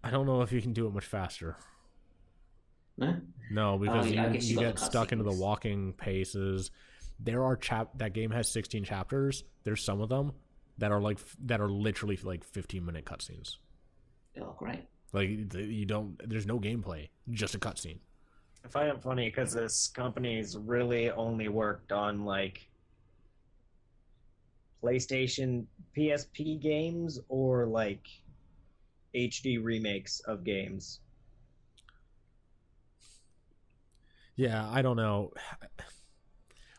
Speaker 2: I don't know if you can do it much faster.
Speaker 3: No?
Speaker 2: No, because you
Speaker 3: got
Speaker 2: get
Speaker 3: the
Speaker 2: stuck into the
Speaker 3: cutscenes.
Speaker 2: walking paces. There are that game has 16 chapters. There's some of them that are literally like 15-minute cutscenes.
Speaker 3: Oh, great.
Speaker 2: Like, there's no gameplay, just a cutscene.
Speaker 1: I find it funny because this company's really only worked on like PlayStation PSP games or like HD remakes of games.
Speaker 2: Yeah, I don't know.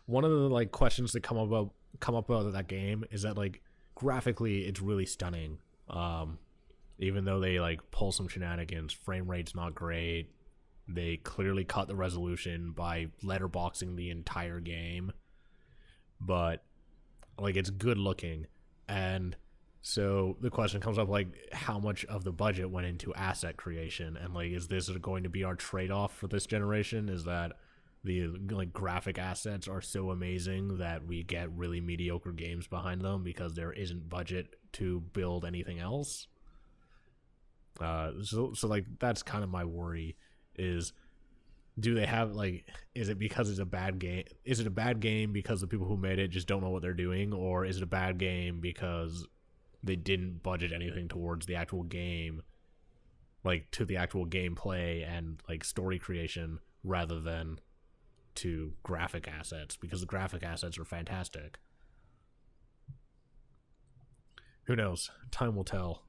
Speaker 2: One of the like questions that come up about that game is that like graphically it's really stunning. Even though they like pull some shenanigans, frame rate's not great. They clearly cut the resolution by letterboxing the entire game, but like it's good looking. And so the question comes up, like, how much of the budget went into asset creation, and like, is this going to be our trade-off for this generation? Is that the like graphic assets are so amazing that we get really mediocre games behind them because there isn't budget to build anything else? So like that's kind of my worry. Is, do they have like, is it because it's a bad game? Is it a bad game because the people who made it just don't know what they're doing, or is it a bad game because they didn't budget anything towards the actual game, like to the actual gameplay and like story creation, rather than to graphic assets, because the graphic assets are fantastic. Who knows? Time will tell.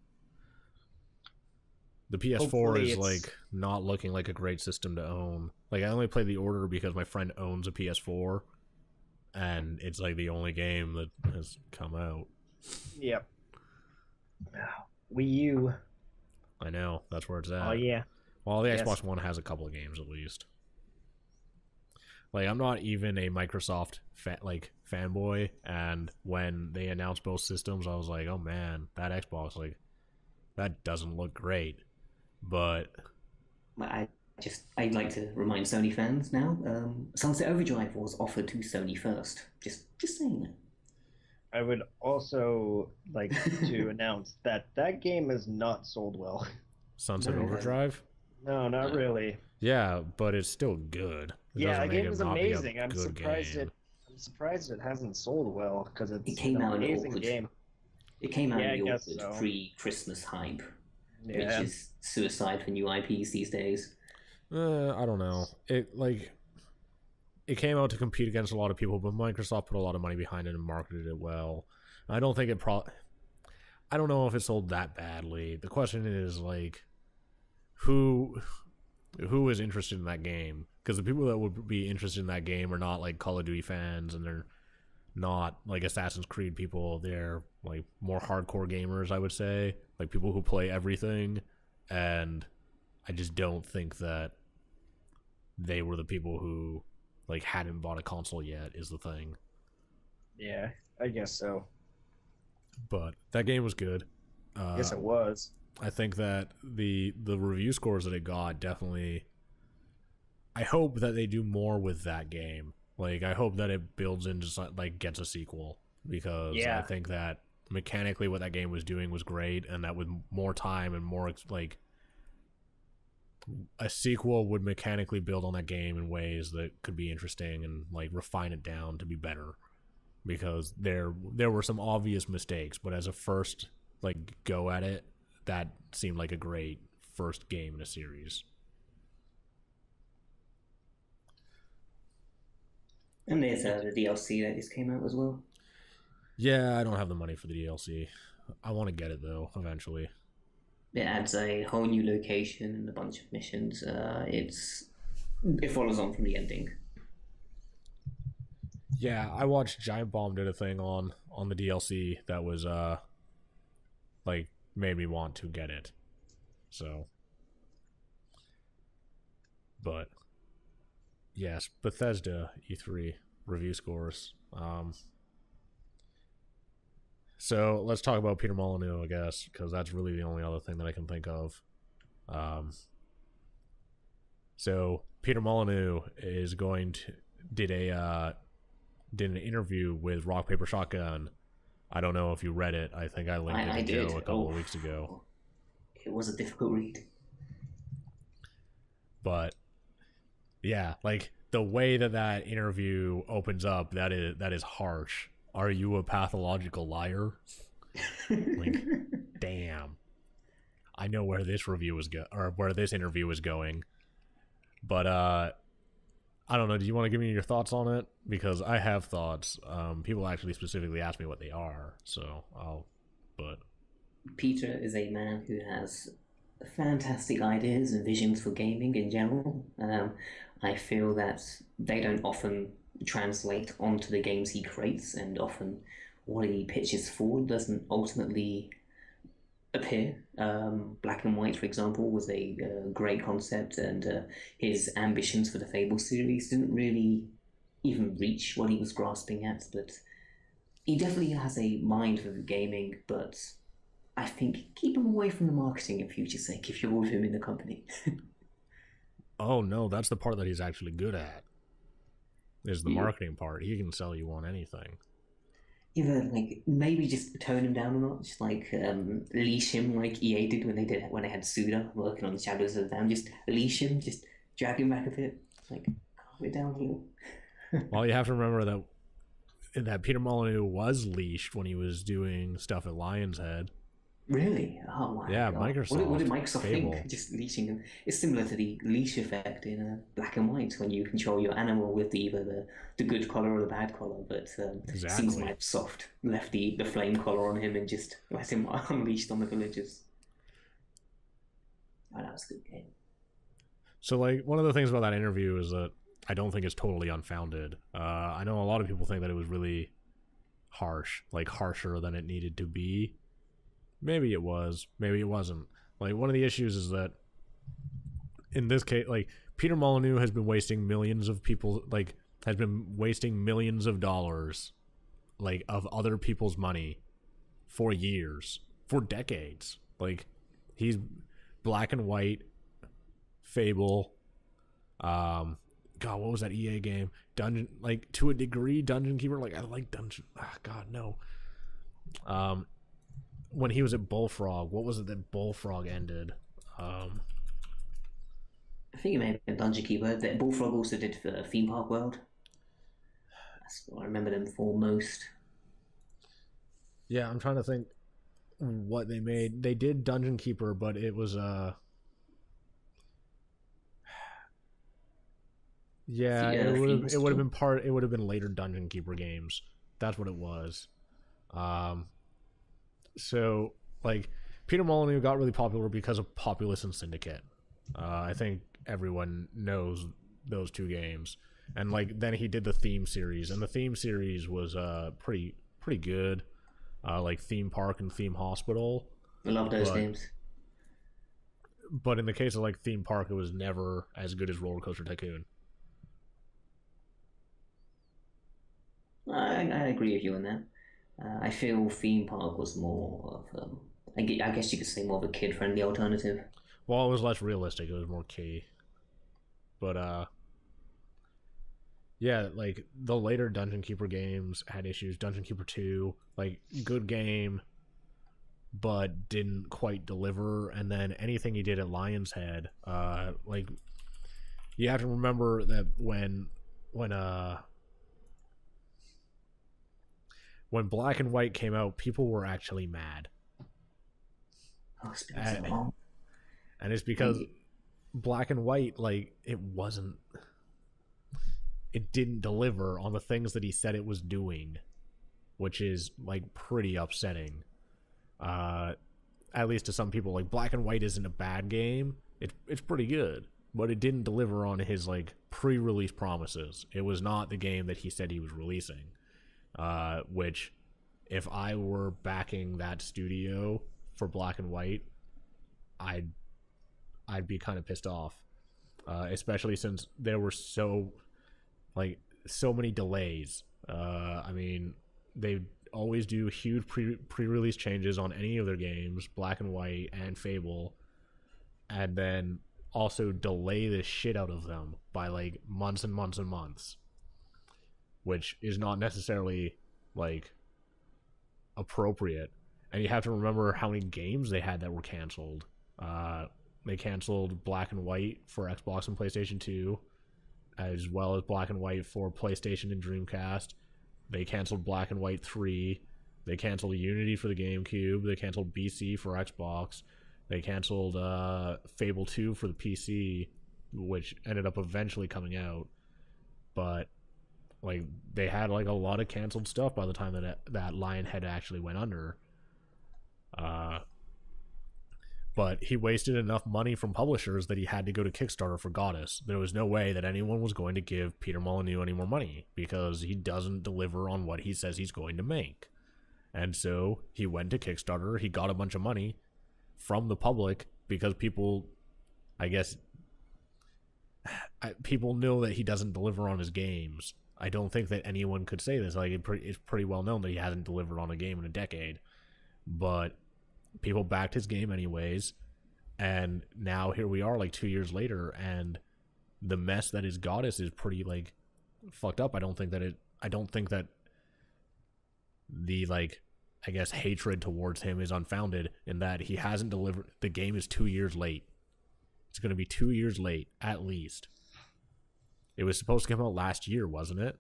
Speaker 2: The PS4
Speaker 1: Hopefully
Speaker 2: is like not looking like a great system to own. Like, I only play The Order because my friend owns a PS4, and it's like the only game that has come out.
Speaker 1: Yep. Wii U.
Speaker 2: I know, that's where it's at.
Speaker 1: Oh yeah.
Speaker 2: Well, the
Speaker 1: Yes.
Speaker 2: Xbox One has a couple of games at least. Like, I'm not even a Microsoft fanboy, and when they announced both systems, I was like, oh man, that Xbox, like, that doesn't look great. But
Speaker 3: I'd like to remind Sony fans now, Sunset Overdrive was offered to Sony first. Just saying that.
Speaker 1: I would also like to announce that that game is not sold well.
Speaker 2: Sunset
Speaker 3: No.
Speaker 2: Overdrive?
Speaker 1: No, not really.
Speaker 2: Yeah, but it's still good. It
Speaker 1: Yeah,
Speaker 2: doesn't
Speaker 1: the
Speaker 2: make
Speaker 1: game
Speaker 2: it
Speaker 1: is
Speaker 2: not be a
Speaker 1: amazing. I'm
Speaker 2: good
Speaker 1: surprised
Speaker 2: game.
Speaker 1: it hasn't sold well because it's
Speaker 3: It came
Speaker 1: an
Speaker 3: out in
Speaker 1: amazing
Speaker 3: awkward.
Speaker 1: game.
Speaker 3: It came out
Speaker 1: Yeah,
Speaker 3: in
Speaker 1: I
Speaker 3: the
Speaker 1: guess
Speaker 3: awkward
Speaker 1: so.
Speaker 3: pre-Christmas hype,
Speaker 1: Yeah.
Speaker 3: which is suicide for new IPs these days.
Speaker 2: I don't know. It came out to compete against a lot of people, but Microsoft put a lot of money behind it and marketed it well. I don't think I don't know if it sold that badly. The question is, like, who is interested in that game? Because the people that would be interested in that game are not like Call of Duty fans, and they're not like Assassin's Creed people. They're like more hardcore gamers, I would say, like people who play everything. And I just don't think that they were the people who like hadn't bought a console yet, is the thing.
Speaker 1: Yeah, I guess so.
Speaker 2: But that game was good.
Speaker 1: Yes, it was.
Speaker 2: I think that the review scores that it got definitely. I hope that they do more with that game. Like, I hope that it builds into like gets a sequel, because I
Speaker 1: Yeah.
Speaker 2: think that mechanically what that game was doing was great, and that with more time and more like a sequel would mechanically build on that game in ways that could be interesting and like refine it down to be better, because there were some obvious mistakes, but as a first like go at it, that seemed like a great first game in a series.
Speaker 3: And there's the DLC that just came out as well.
Speaker 2: Yeah, I don't have the money for the DLC. I want to get it though eventually.
Speaker 3: It adds a whole new location and a bunch of missions. It follows on from the ending.
Speaker 2: Yeah, I watched Giant Bomb did a thing on the DLC that was like made me want to get it. So, but yes, Bethesda E3 review scores. So let's talk about Peter Molyneux, I guess, because that's really the only other thing that I can think of. So Peter Molyneux is did an interview with Rock Paper Shotgun. I don't know if you read it. I think I linked it to Joe a couple of weeks ago.
Speaker 3: It was a difficult read.
Speaker 2: But yeah, like the way that interview opens up, that is harsh. Are you a pathological liar? Like, damn. I know where this review is or where this interview is going. But I don't know. Do you want to give me your thoughts on it? Because I have thoughts. People actually specifically ask me what they are, so but
Speaker 3: Peter is a man who has fantastic ideas and visions for gaming in general. I feel that they don't often translate onto the games he creates, and often what he pitches forward doesn't ultimately appear. Black and White, for example, was a great concept, and his ambitions for the Fable series didn't really even reach what he was grasping at. But he definitely has a mind for gaming, but I think keep him away from the marketing in future's sake if you're with him in the company.
Speaker 2: Oh no, that's the part that he's actually good at. Is the marketing part. He can sell you on anything.
Speaker 3: Either like maybe just tone him down a notch, like leash him like EA did when they had Suda working on the Shadows of the Dam. Just leash him, just drag him back a bit, like calm it down a little.
Speaker 2: Well, you have to remember that Peter Molyneux was leashed when he was doing stuff at Lion's Head.
Speaker 3: Really? Oh my
Speaker 2: yeah,
Speaker 3: God.
Speaker 2: Microsoft.
Speaker 3: What did Microsoft
Speaker 2: Fable.
Speaker 3: think? Just leashing him. It's similar to the leash effect in Black and White when you control your animal with either the good collar or the bad collar. But
Speaker 2: Exactly.
Speaker 3: seems Microsoft left the flame collar on him and just let him unleashed on the villagers. Oh, that was a good game.
Speaker 2: So, like, one of the things about that interview is that I don't think it's totally unfounded. I know a lot of people think that it was really harsh, like harsher than it needed to be. Maybe it was, maybe it wasn't. Like, one of the issues is that in this case, like, Peter Molyneux has been wasting millions of dollars, like, of other people's money for years, for decades. Like, he's Black and White, Fable, God, what was that EA game? Dungeon, like, to a degree, Dungeon Keeper. Like, I like Dungeon. God, no. When he was at Bullfrog, what was it that Bullfrog ended?
Speaker 3: I think it may have been Dungeon Keeper. That Bullfrog also did for Theme Park World. That's what I remember them for most.
Speaker 2: Yeah, I'm trying to think what they made. They did Dungeon Keeper, but it was yeah, it would have been later Dungeon Keeper games. That's what it was. So, like, Peter Molyneux got really popular because of Populous and Syndicate. I think everyone knows those two games. And, like, then he did the theme series, and the theme series was pretty good. Like Theme Park and Theme Hospital.
Speaker 3: I love those games.
Speaker 2: But in the case of, like, Theme Park, it was never as good as Roller Coaster Tycoon.
Speaker 3: I agree with you on that. I feel Theme Park was more of, I guess you could say more of a kid-friendly alternative.
Speaker 2: Well, it was less realistic. It was more key. But Yeah, like the later Dungeon Keeper games had issues. Dungeon Keeper 2, like good game, but didn't quite deliver. And then anything he did at Lion's Head, like you have to remember that when uh when Black and White came out, people were actually mad.
Speaker 3: Oh, it's been so
Speaker 2: And,
Speaker 3: long.
Speaker 2: and it's because Black and White, like, it didn't deliver on the things that he said it was doing, which is like pretty upsetting. At least to some people, like Black and White isn't a bad game. It's pretty good, but it didn't deliver on his like pre-release promises. It was not the game that he said he was releasing. Which, if I were backing that studio for Black and White, I'd be kind of pissed off, especially since there were so many delays. I mean, they always do huge pre-release changes on any of their games, Black and White and Fable, and then also delay the shit out of them by like months and months and months, which is not necessarily like appropriate. And you have to remember how many games they had that were canceled. They canceled Black and White for Xbox and PlayStation 2, as well as Black and White for PlayStation and Dreamcast. They canceled Black and White 3. They canceled Unity for the GameCube. They canceled BC for Xbox. They canceled Fable 2 for the PC, which ended up eventually coming out. But like they had like a lot of canceled stuff by the time that Lionhead actually went under. But he wasted enough money from publishers that he had to go to Kickstarter for Goddess. There was no way that anyone was going to give Peter Molyneux any more money because he doesn't deliver on what he says he's going to make. And so he went to Kickstarter. He got a bunch of money from the public because people, I guess, people know that he doesn't deliver on his games. I don't think that anyone could say this. Like, it's pretty well known that he hasn't delivered on a game in a decade. But people backed his game anyways, and now here we are like 2 years later, and the mess that is Goddess is pretty like fucked up. I don't think that the like, I guess, hatred towards him is unfounded in that he hasn't delivered. The game is 2 years late. It's going to be 2 years late at least. It was supposed to come out last year, wasn't it?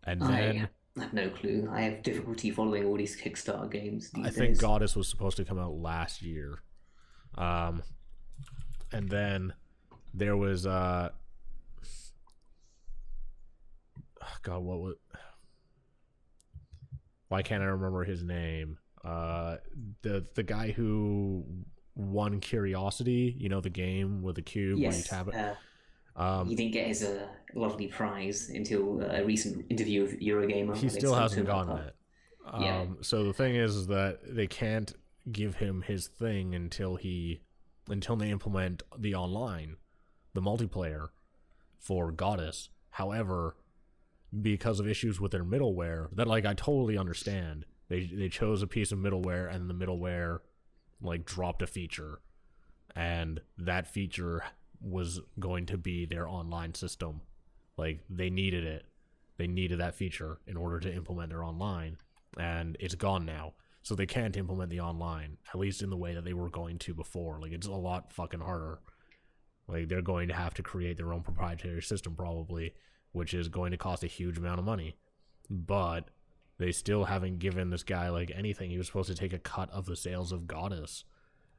Speaker 2: And then
Speaker 3: I have no clue. I have difficulty following all these Kickstarter games these
Speaker 2: I
Speaker 3: days.
Speaker 2: think Goddess was supposed to come out last year. And then there was God, why can't I remember his name? The guy who won Curiosity, you know, the game with the cube where you tap it.
Speaker 3: He didn't get his lovely prize until a recent interview with Eurogamer.
Speaker 2: He still hasn't gotten it. So the thing is that they can't give him his thing until they implement the online, the multiplayer for Goddess. However, because of issues with their middleware, that like I totally understand. They chose a piece of middleware and the middleware like dropped a feature, and that feature was going to be their online system. Like they needed it. They needed that feature in order to implement their online, and it's gone now. So they can't implement the online, at least in the way that they were going to before. Like it's a lot fucking harder. Like they're going to have to create their own proprietary system probably, which is going to cost a huge amount of money. But they still haven't given this guy like anything. He was supposed to take a cut of the sales of Goddess,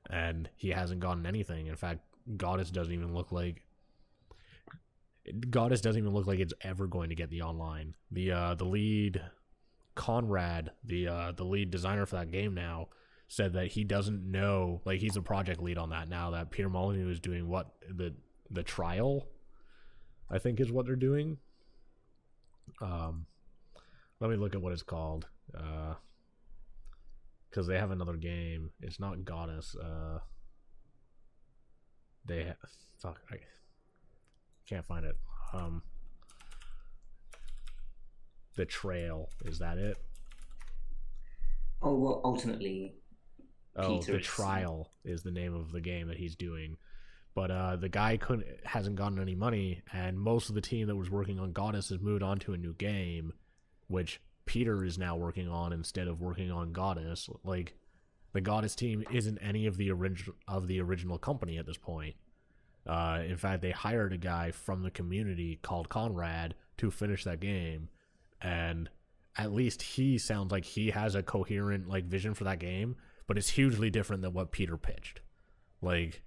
Speaker 2: and he hasn't gotten anything. In fact, Goddess doesn't even look like it's ever going to get the online. The lead Conrad, the lead designer for that game now, said that he doesn't know, like he's a project lead on that now, that Peter Molyneux is doing what the trial, I think is what they're doing. Let me look at what it's called, because they have another game. It's not Goddess. I can't find it. The Trail, is that it?
Speaker 3: Oh, well, ultimately,
Speaker 2: The Trial is the name of the game that he's doing. But the guy hasn't gotten any money, and most of the team that was working on Goddess has moved on to a new game, which Peter is now working on instead of working on Goddess. Like, the Goddess team isn't any of the original company at this point. In fact, they hired a guy from the community called Conrad to finish that game, and at least he sounds like he has a coherent like vision for that game, but it's hugely different than what Peter pitched. Like,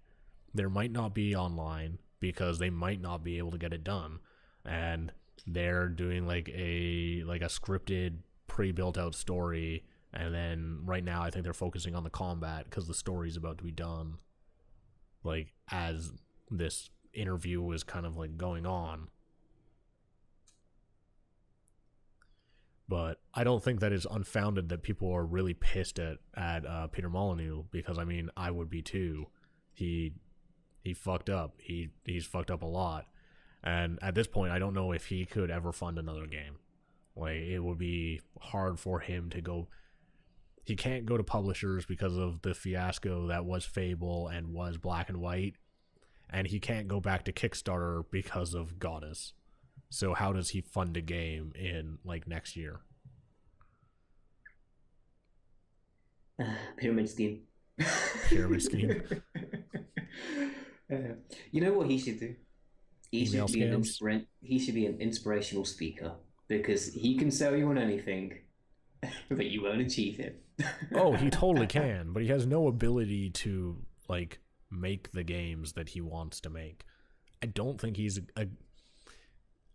Speaker 2: there might not be online because they might not be able to get it done, and they're doing like a scripted pre-built out story, and then right now I think they're focusing on the combat because the story's about to be done, like, as this interview was kind of like going on. But I don't think that it's unfounded that people are really pissed at Peter Molyneux, because I mean, I would be too. He fucked up. He's fucked up a lot. And at this point, I don't know if he could ever fund another game. Like, it would be hard for him to go. He can't go to publishers because of the fiasco that was Fable and was Black and White. And he can't go back to Kickstarter because of Goddess. So how does he fund a game in, like, next year?
Speaker 3: Pyramid scheme.
Speaker 2: Pyramid scheme.
Speaker 3: You know what he should do? He
Speaker 2: Email
Speaker 3: should be an inspirational speaker, because he can sell you on anything, but you won't achieve it.
Speaker 2: Oh, he totally can, but he has no ability to, like, make the games that he wants to make. I don't think he's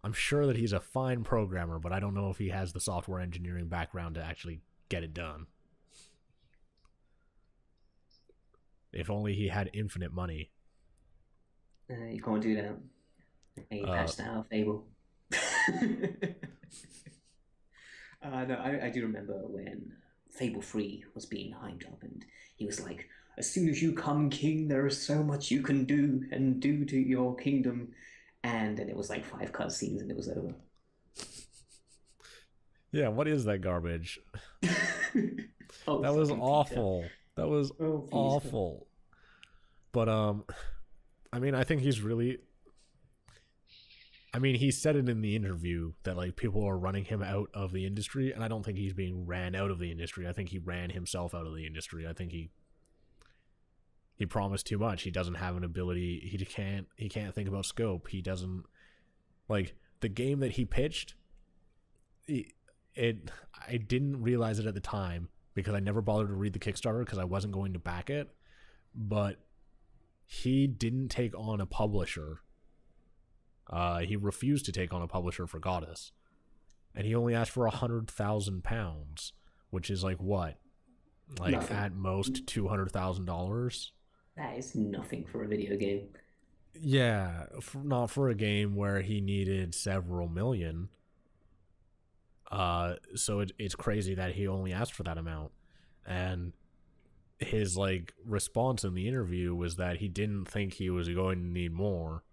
Speaker 2: I'm sure that he's a fine programmer, but I don't know if he has the software engineering background to actually get it done. If only he had infinite money.
Speaker 3: You can't do that. You patched out Fable. No, I do remember when Fable 3 was being hyped up, and he was like, as soon as you come king, there is so much you can do to your kingdom. And then it was like 5 cutscenes and it was over.
Speaker 2: Yeah, what is that garbage?
Speaker 3: Oh,
Speaker 2: that was awful. Peter. That was awful. But I mean, I think he's really, I mean, he said it in the interview that, like, people are running him out of the industry, and I don't think he's being ran out of the industry. I think he ran himself out of the industry. I think he promised too much. He doesn't have an ability. He can't think about scope. He doesn't, like, the game that he pitched, I didn't realize it at the time because I never bothered to read the Kickstarter because I wasn't going to back it, but he didn't take on a publisher. He refused to take on a publisher for Goddess, and he only asked for £100,000, which is like what, like nothing. At most $200,000.
Speaker 3: That is nothing for a video game.
Speaker 2: Yeah, not for a game where he needed several million. So it's crazy that he only asked for that amount, and his, like, response in the interview was that he didn't think he was going to need more,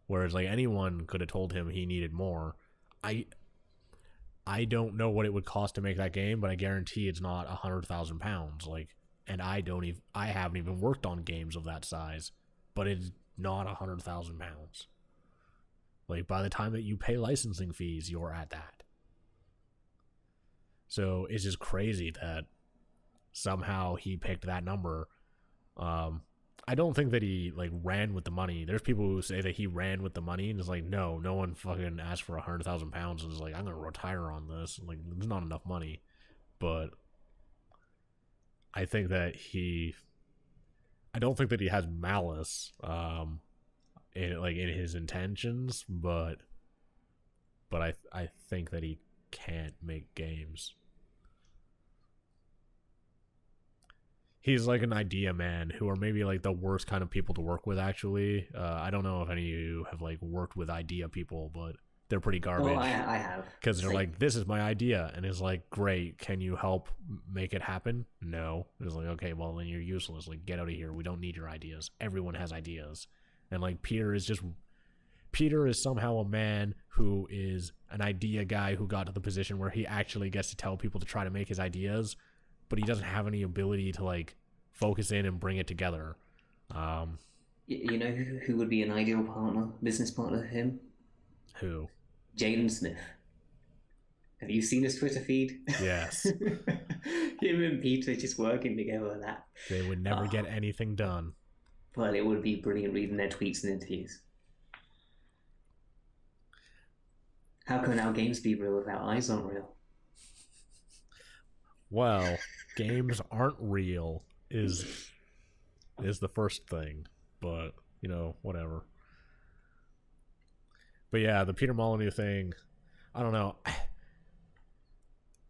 Speaker 2: whereas, like, anyone could have told him he needed more. I don't know what it would cost to make that game, but I guarantee it's not £100,000. Like, and I haven't even worked on games of that size, but it's not £100,000. Like, by the time that you pay licensing fees, you're at that. So it's just crazy that somehow he picked that number. I don't think that he, like, ran with the money. There's people who say that he ran with the money, and it's like, no one fucking asked for £100,000 and is like, I'm gonna retire on this. Like, there's not enough money. But I think that I don't think that he has malice, in his intentions, but I think that he can't make games. He's like an idea man, who are maybe, like, the worst kind of people to work with, actually. I don't know if any of you have, like, worked with idea people, but they're pretty garbage.
Speaker 3: Oh, I have.
Speaker 2: Because they're like, this is my idea. And it's like, great, can you help make it happen? No. It's like, okay, well, then you're useless. Like, get out of here. We don't need your ideas. Everyone has ideas. And, like, Peter is somehow a man who is an idea guy who got to the position where he actually gets to tell people to try to make his ideas, but he doesn't have any ability to, like, focus in and bring it together.
Speaker 3: You know who would be an ideal business partner for him?
Speaker 2: Who?
Speaker 3: Jaden Smith. Have you seen his Twitter feed?
Speaker 2: Yes.
Speaker 3: Him and Peter just working together. That
Speaker 2: They would never get anything done.
Speaker 3: But it would be brilliant reading their tweets and interviews. How can our games be real if our eyes aren't real?
Speaker 2: Well, games aren't real is the first thing, but whatever. But yeah, the Peter Molyneux thing, I don't know.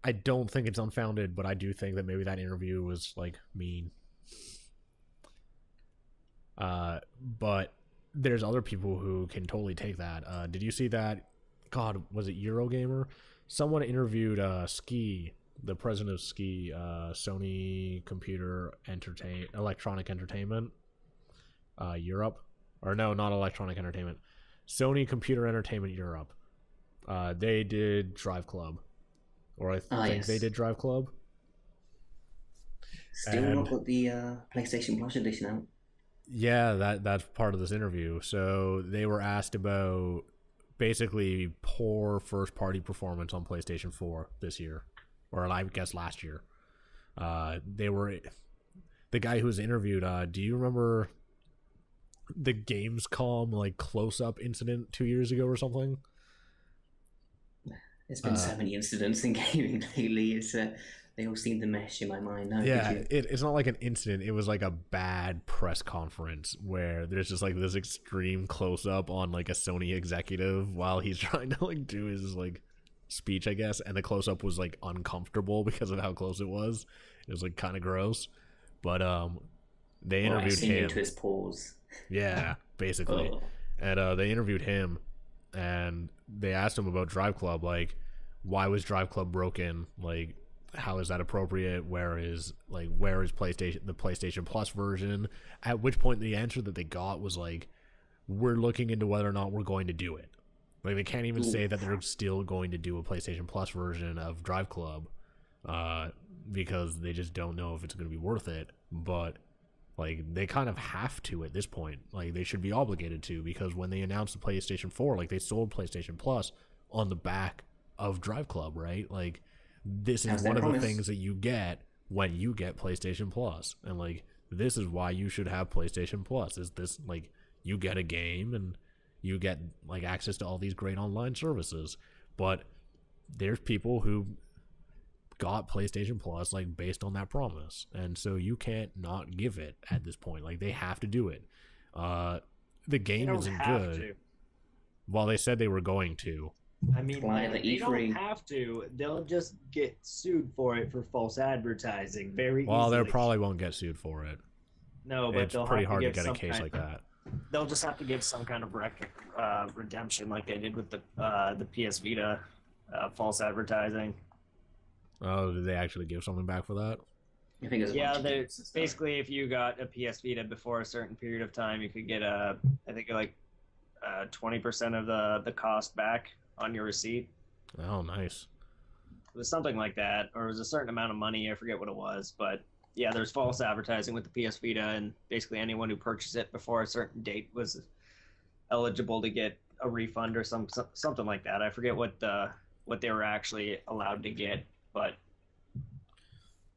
Speaker 2: I don't think it's unfounded, but I do think that maybe that interview was like mean. But there's other people who can totally take that. Did you see that? God, was it Eurogamer? Someone interviewed Ski, the president of Ski, Sony Electronic Entertainment, Europe, or no, not Electronic Entertainment, Sony Computer Entertainment Europe. They did Drive Club, or I think
Speaker 3: yes.
Speaker 2: they did Drive Club.
Speaker 3: Still not got the PlayStation Plus edition out.
Speaker 2: Yeah, that's part of this interview. So they were asked about basically poor first-party performance on PlayStation 4 this year, or I guess last year. The guy who was interviewed. Do you remember the Gamescom like close-up incident 2 years ago or something?
Speaker 3: There's been so many incidents in gaming lately. They all seem to mesh in my mind. No,
Speaker 2: yeah, it's not like an incident. It was like a bad press conference where there's just like this extreme close-up on like a Sony executive while he's trying to like do his like speech, I guess, and the close-up was like uncomfortable because of how close it was. It was like kind of gross, but they interviewed him
Speaker 3: to his pause.
Speaker 2: Yeah, basically. And they interviewed him and they asked him about Drive Club, like why was Drive Club broken, like how is that appropriate, where is PlayStation, the PlayStation Plus version, at which point the answer that they got was like, we're looking into whether or not we're going to do it. Like they can't even say that they're still going to do a PlayStation Plus version of Drive Club because they just don't know if it's going to be worth it. But like they kind of have to at this point. Like they should be obligated to, because when they announced the PlayStation 4, like they sold PlayStation Plus on the back of Drive Club, right? Like this is one of the things that you get when you get PlayStation Plus, and like this is why you should have PlayStation Plus. Is this like you get a game and you get like access to all these great online services, but there's people who got PlayStation Plus like based on that promise, and so you can't not give it at this point. Like they have to do it. The game isn't good. Well, they said they were going to.
Speaker 1: I mean, they don't have to. They'll just get sued for it for false advertising very easily.
Speaker 2: Well, they probably won't get sued for it.
Speaker 1: No, but
Speaker 2: it's pretty hard to get a case like that.
Speaker 1: They'll just have to give some kind of redemption, like they did with the PS Vita false advertising.
Speaker 2: Oh, did they actually give something back for that?
Speaker 3: I think
Speaker 1: there's basically, if you got a PS Vita before a certain period of time, you could get 20% of the cost back on your receipt.
Speaker 2: Oh, nice.
Speaker 1: It was something like that, or it was a certain amount of money. I forget what it was, but yeah, there's false advertising with the PS Vita, and basically anyone who purchased it before a certain date was eligible to get a refund or something like that. I forget what they were actually allowed to get, but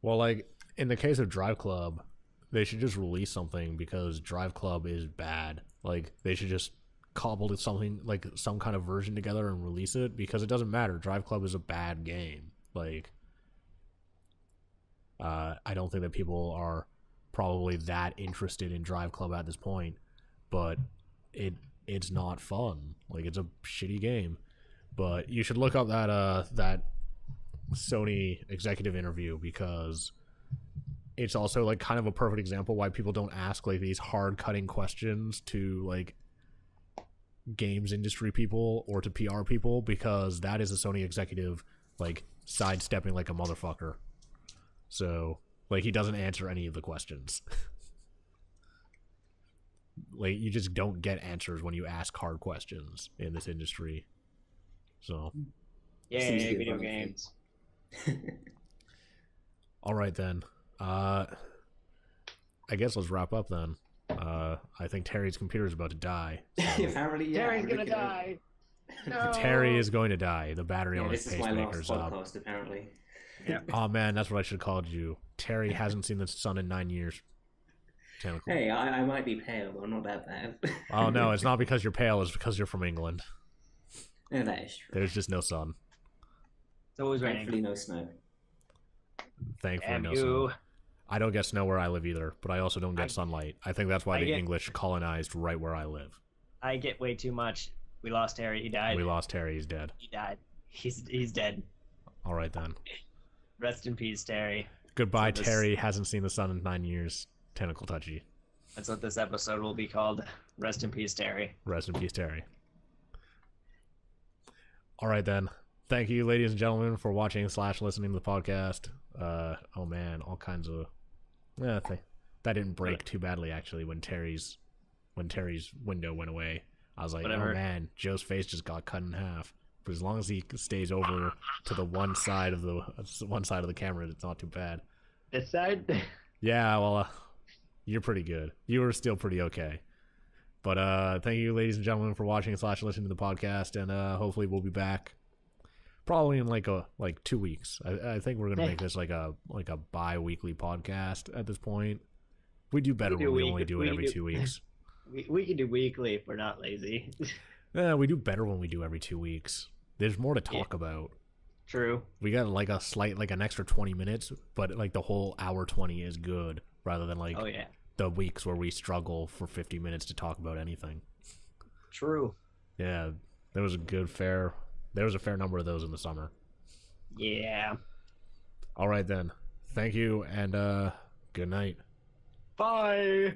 Speaker 2: well, like in the case of Drive Club, they should just release something, because Drive Club is bad. Like they should just cobble something, like some kind of version together and release it, because it doesn't matter. Drive Club is a bad game. Like I don't think that people are probably that interested in Drive Club at this point, but it's not fun. Like it's a shitty game. But you should look up that Sony executive interview, because it's also like kind of a perfect example why people don't ask like these hard cutting questions to like games industry people or to PR people, because that is a Sony executive like sidestepping like a motherfucker. So like he doesn't answer any of the questions. Like you just don't get answers when you ask hard questions in this industry. So
Speaker 1: yay, video games.
Speaker 2: All right then. I guess let's wrap up then. I think Terry's computer is about to die. So
Speaker 3: Apparently, yeah.
Speaker 1: Terry's gonna die. No.
Speaker 2: Terry is going to die. The battery on his
Speaker 3: This is my last
Speaker 2: pacemaker's up.
Speaker 3: podcast, apparently.
Speaker 1: Yeah.
Speaker 2: Oh man, that's what I should have called you. Terry hasn't seen the sun in 9 years. Tentacle.
Speaker 3: Hey, I might be pale, but I'm not that bad.
Speaker 2: Oh no, it's not because you're pale. It's because you're from England.
Speaker 3: Yeah, that is true.
Speaker 2: There's just no sun.
Speaker 1: It's always
Speaker 3: Thankfully,
Speaker 1: raining.
Speaker 3: no snow.
Speaker 2: Thankfully,
Speaker 1: Damn
Speaker 2: no
Speaker 1: you.
Speaker 2: snow. I don't get snow where I live either, but I also don't get
Speaker 1: I-
Speaker 2: sunlight. I think that's why
Speaker 1: I
Speaker 2: the
Speaker 1: get-
Speaker 2: English colonized right where I live.
Speaker 1: I get way too much. We lost Terry. He died.
Speaker 2: We lost Terry. He's dead.
Speaker 1: He died. He's dead.
Speaker 2: All right then.
Speaker 1: Rest in peace, Terry.
Speaker 2: Goodbye,
Speaker 1: So this-
Speaker 2: Terry. Hasn't seen the sun in 9 years. TentacleTouchy.
Speaker 1: That's what this episode will be called. Rest in peace, Terry.
Speaker 2: Rest in peace, Terry. All right then. Thank you, ladies and gentlemen, for watching / listening to the podcast. Oh man, all kinds of. Yeah, that didn't break too badly actually when Terry's window went away. I was like,
Speaker 1: Whatever.
Speaker 2: oh man, Joe's face just got cut in half. But as long as he stays over to the one side of the camera, it's not too bad.
Speaker 1: This side?
Speaker 2: Yeah, well, you're pretty good. You were still pretty okay. But thank you, ladies and gentlemen, for watching / listening to the podcast, and hopefully we'll be back probably in like 2 weeks. I think we're gonna make this like a bi-weekly podcast at this point. We do better when we only do it every 2 weeks.
Speaker 1: We can do weekly if we're not lazy.
Speaker 2: Yeah, we do better when we do every 2 weeks. There's more to talk about.
Speaker 1: True.
Speaker 2: We got like an extra 20 minutes, but like the whole hour 20 is good rather than like
Speaker 1: Oh yeah.
Speaker 2: the weeks where we struggle for 50 minutes to talk about anything.
Speaker 1: True.
Speaker 2: Yeah, there was a fair number of those in the summer.
Speaker 1: Yeah.
Speaker 2: All right then. Thank you and good night.
Speaker 1: Bye.